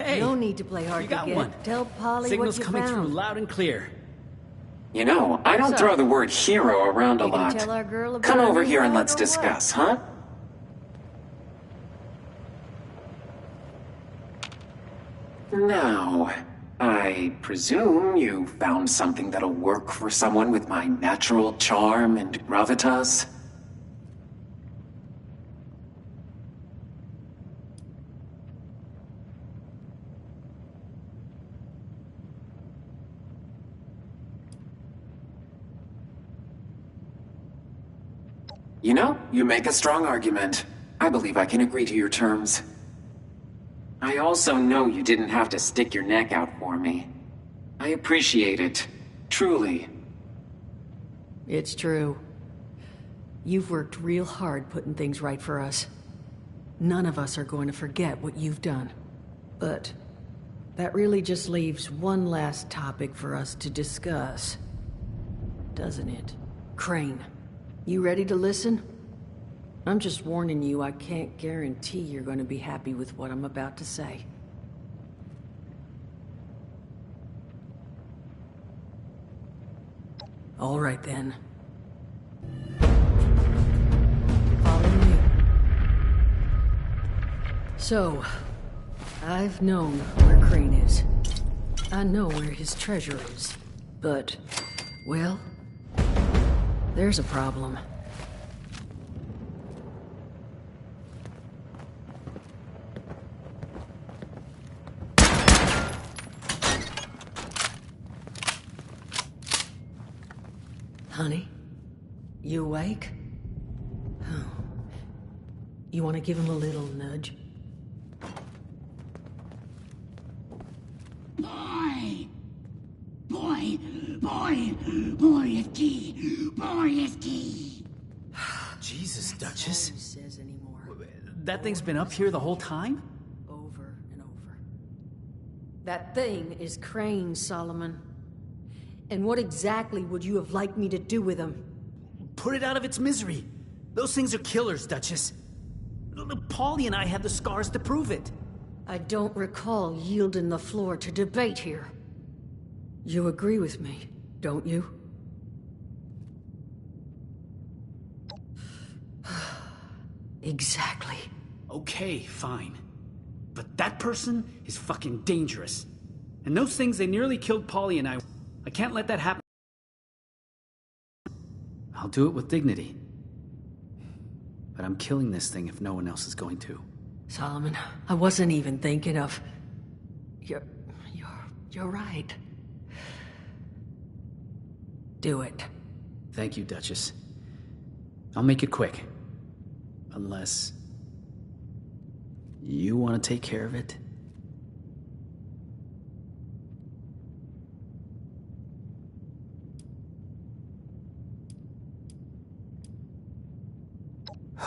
Hey, no need to play hard you to got get. one. Tell Polly Signal's what you coming found. through loud and clear. You know, I don't What's throw up? the word hero around a You gonna lot. tell our girl about Come her over new here and dog let's or what? discuss, huh? Now, I presume you found something that'll work for someone with my natural charm and gravitas? You know, you make a strong argument. I believe I can agree to your terms. I also know you didn't have to stick your neck out for me. I appreciate it. Truly. It's true. You've worked real hard putting things right for us. None of us are going to forget what you've done. But that really just leaves one last topic for us to discuss. Doesn't it? Crane. You ready to listen? I'm just warning you, I can't guarantee you're going to be happy with what I'm about to say. All right then. Follow me. So, I've known where Crane is. I know where his treasure is. But, well, there's a problem. Honey, you awake? Oh. You want to give him a little nudge? Jesus, Duchess. Nobody says anymore. That thing's been up here the whole time? Over and over. That thing is Crane, Solomon. And what exactly would you have liked me to do with him? Put it out of its misery. Those things are killers, Duchess. Paulie and I have the scars to prove it. I don't recall yielding the floor to debate here. You agree with me, don't you? Exactly. Okay, fine. But that person is fucking dangerous. And those things, they nearly killed Paulie and I. I can't let that happen. I'll do it with dignity. But I'm killing this thing if no one else is going to. Solomon, I wasn't even thinking of... You're right. Do it. Thank you, Duchess. I'll make it quick. Unless... you want to take care of it?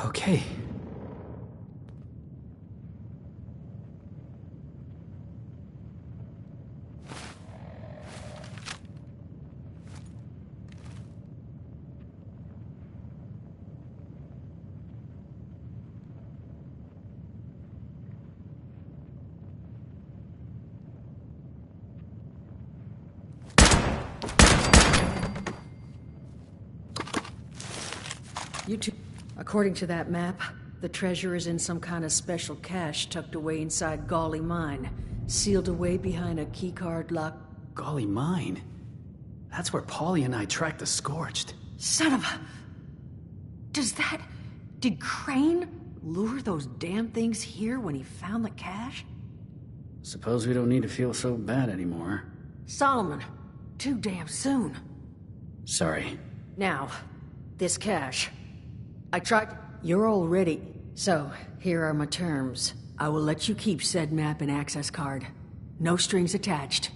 Okay. You two... According to that map, the treasure is in some kind of special cache tucked away inside Gawley Mine, sealed away behind a keycard lock. Gawley Mine? That's where Paulie and I tracked the Scorched. Son of a... Did Crane lure those damn things here when he found the cache? Suppose we don't need to feel so bad anymore. Solomon, too damn soon. Sorry. Now, this cache. I tried... You're all ready. So, here are my terms. I will let you keep said map and access card. No strings attached.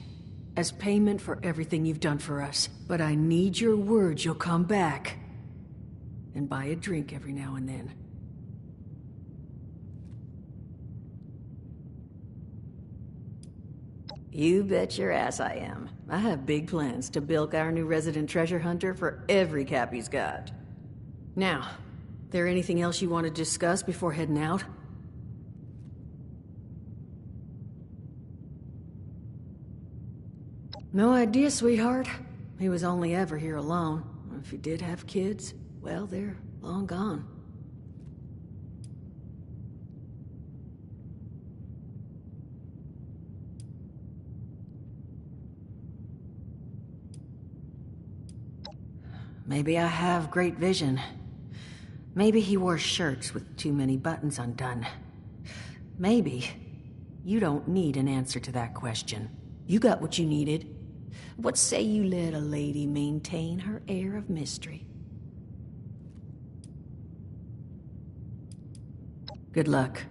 As payment for everything you've done for us. But I need your word you'll come back. And buy a drink every now and then. You bet your ass I am. I have big plans to bilk our new resident treasure hunter for every cap he's got. Now... there anything else you want to discuss before heading out? No idea, sweetheart. He was only ever here alone. If he did have kids, well, they're long gone. Maybe I have great vision. Maybe he wore shirts with too many buttons undone. Maybe you don't need an answer to that question. You got what you needed. What say you let a lady maintain her air of mystery? Good luck.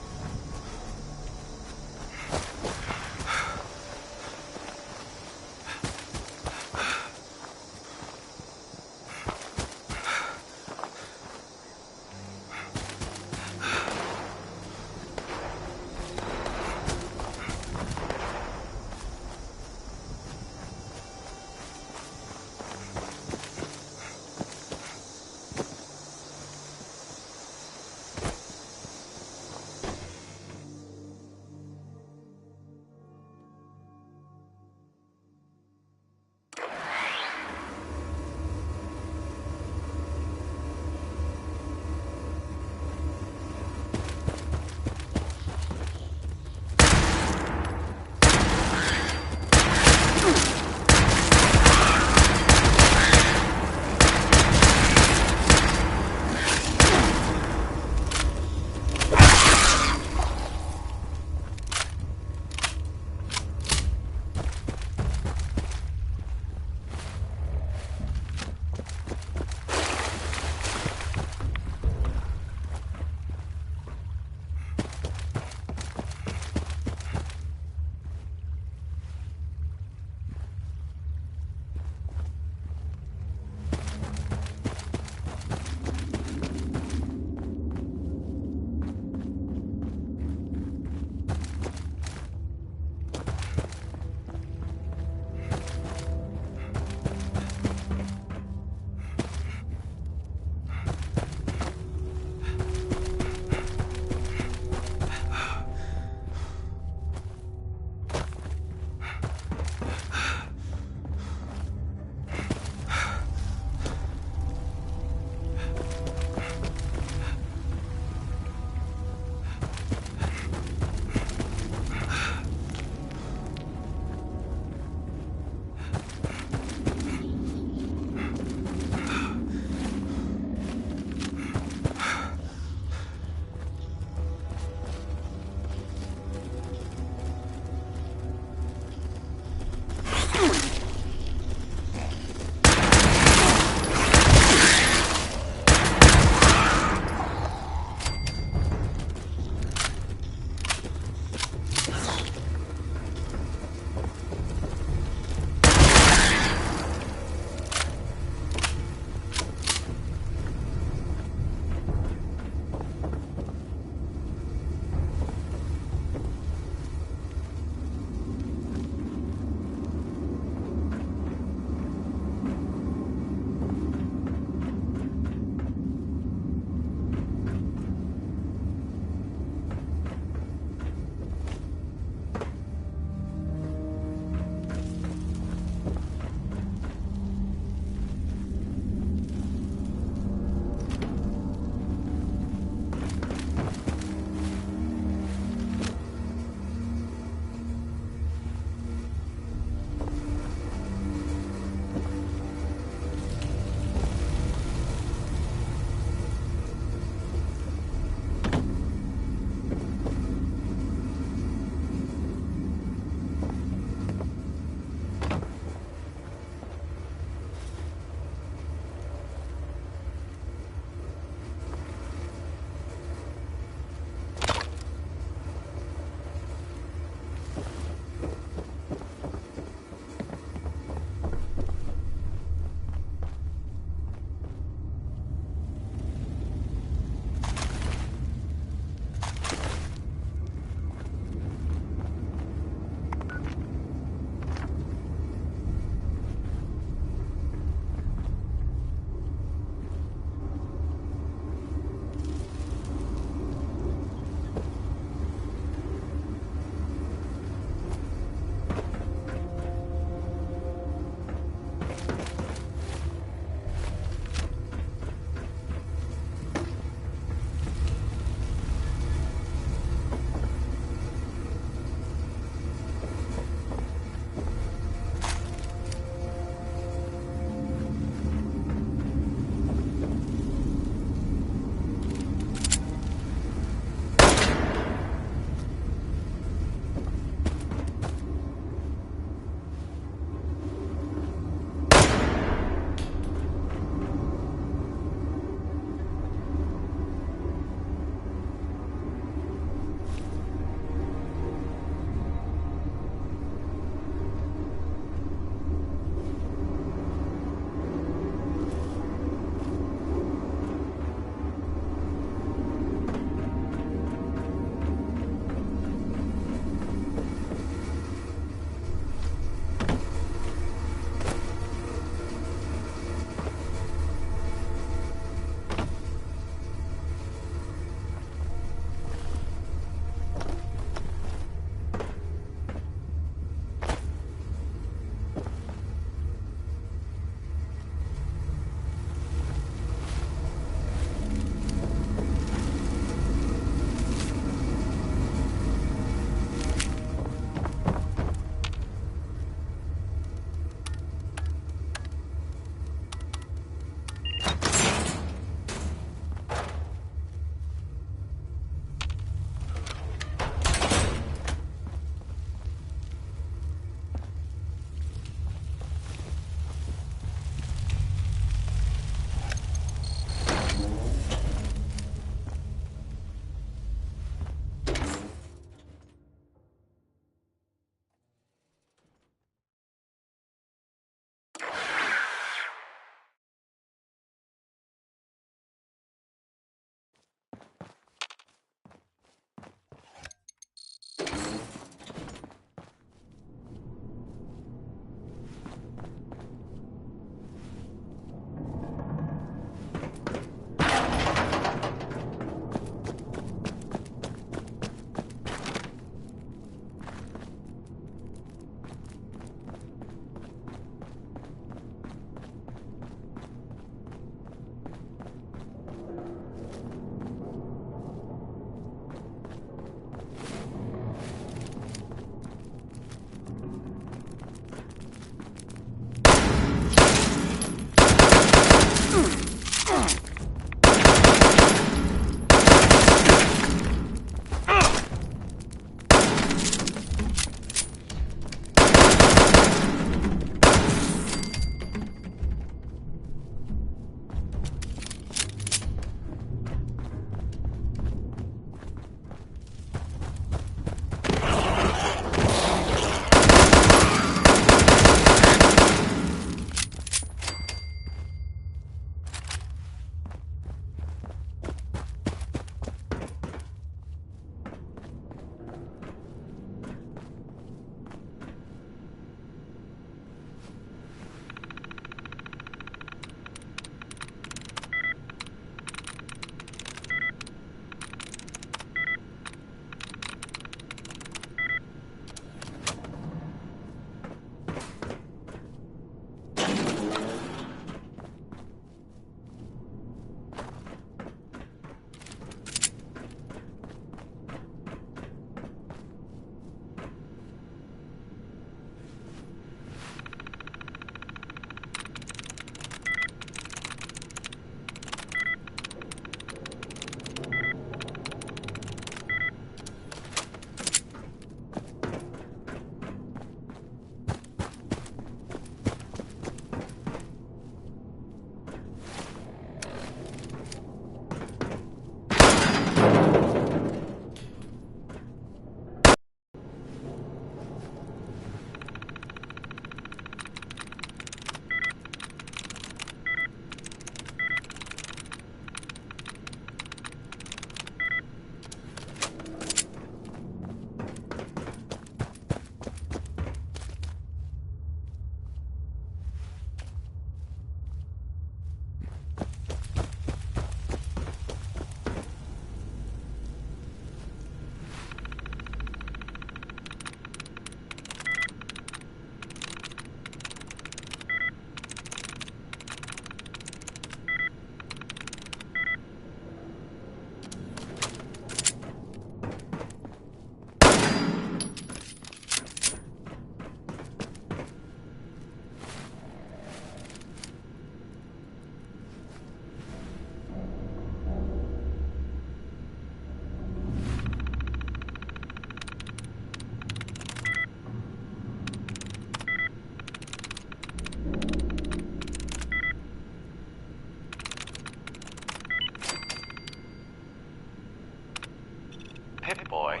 Pip-Boy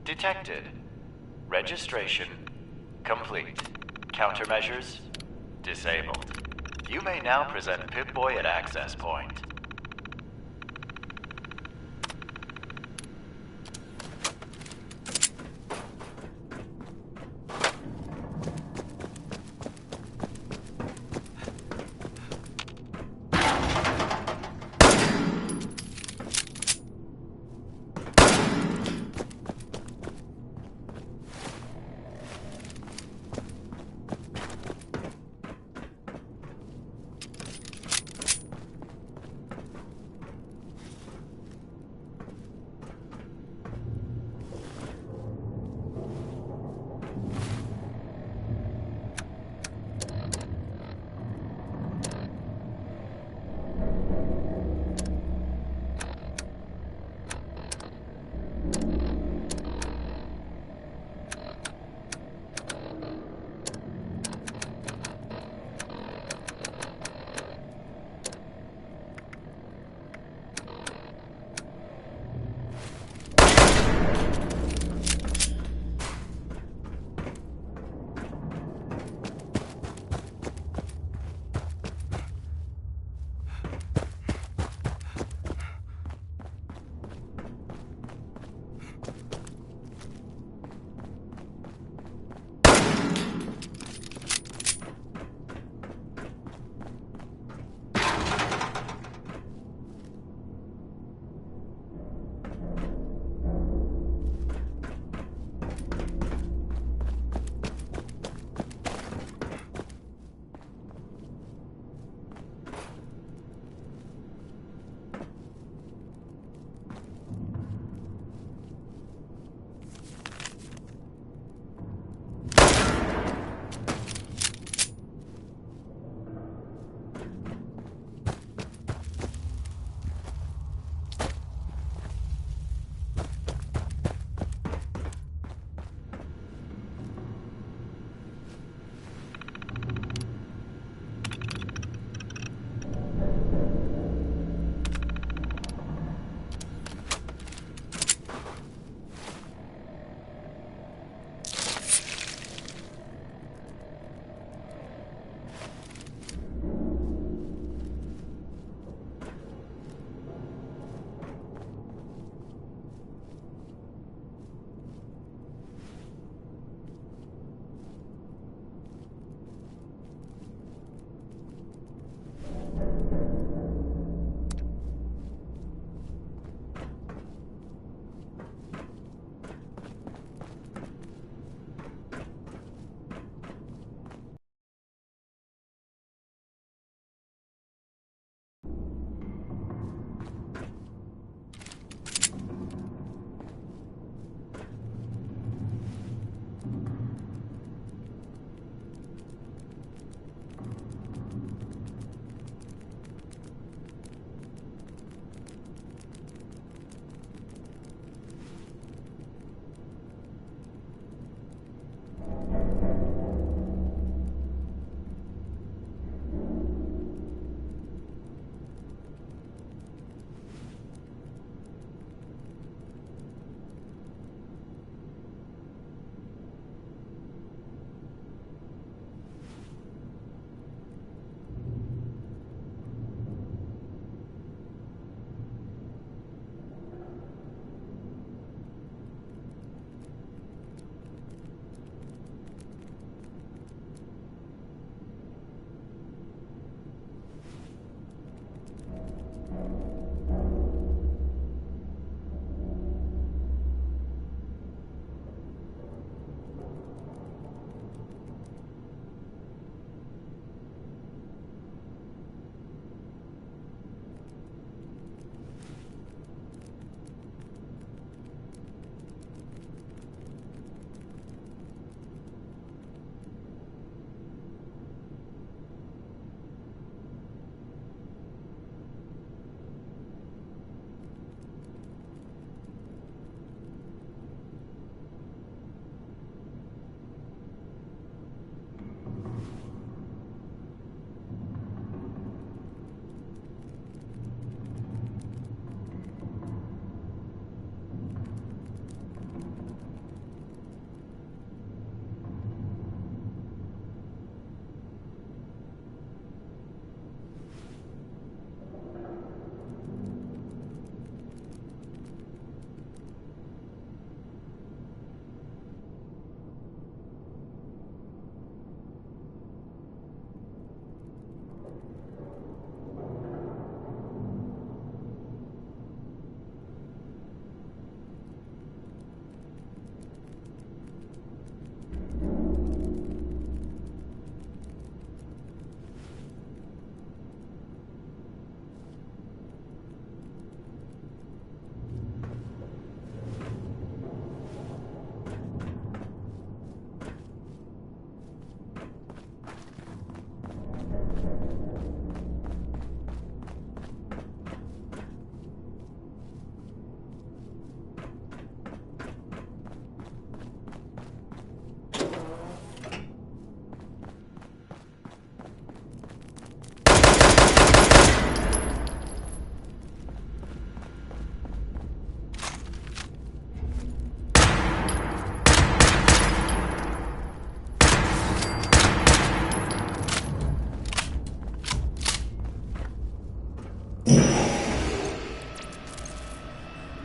detected. Registration complete. Countermeasures disabled. You may now present Pip-Boy at access point.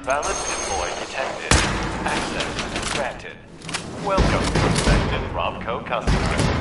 Valid Pip-Boy detected. Access granted. Welcome, prospective Robco customer.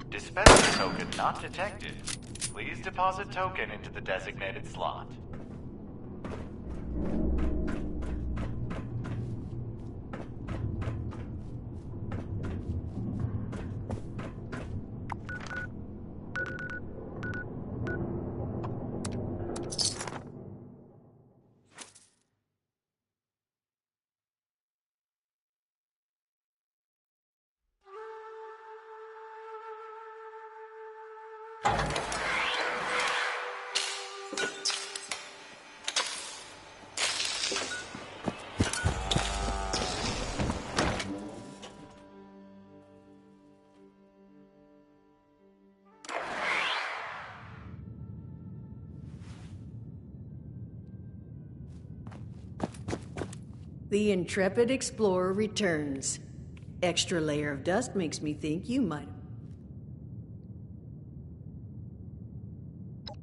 Dispenser token not detected. Please deposit token into the designated slot. The intrepid explorer returns. Extra layer of dust makes me think you might.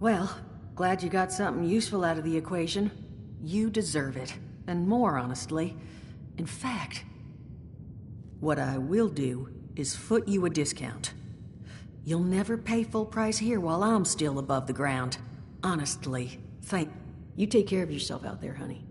Well, glad you got something useful out of the equation. You deserve it, and more, honestly. In fact, what I will do is foot you a discount. You'll never pay full price here while I'm still above the ground. Honestly, you take care of yourself out there, honey.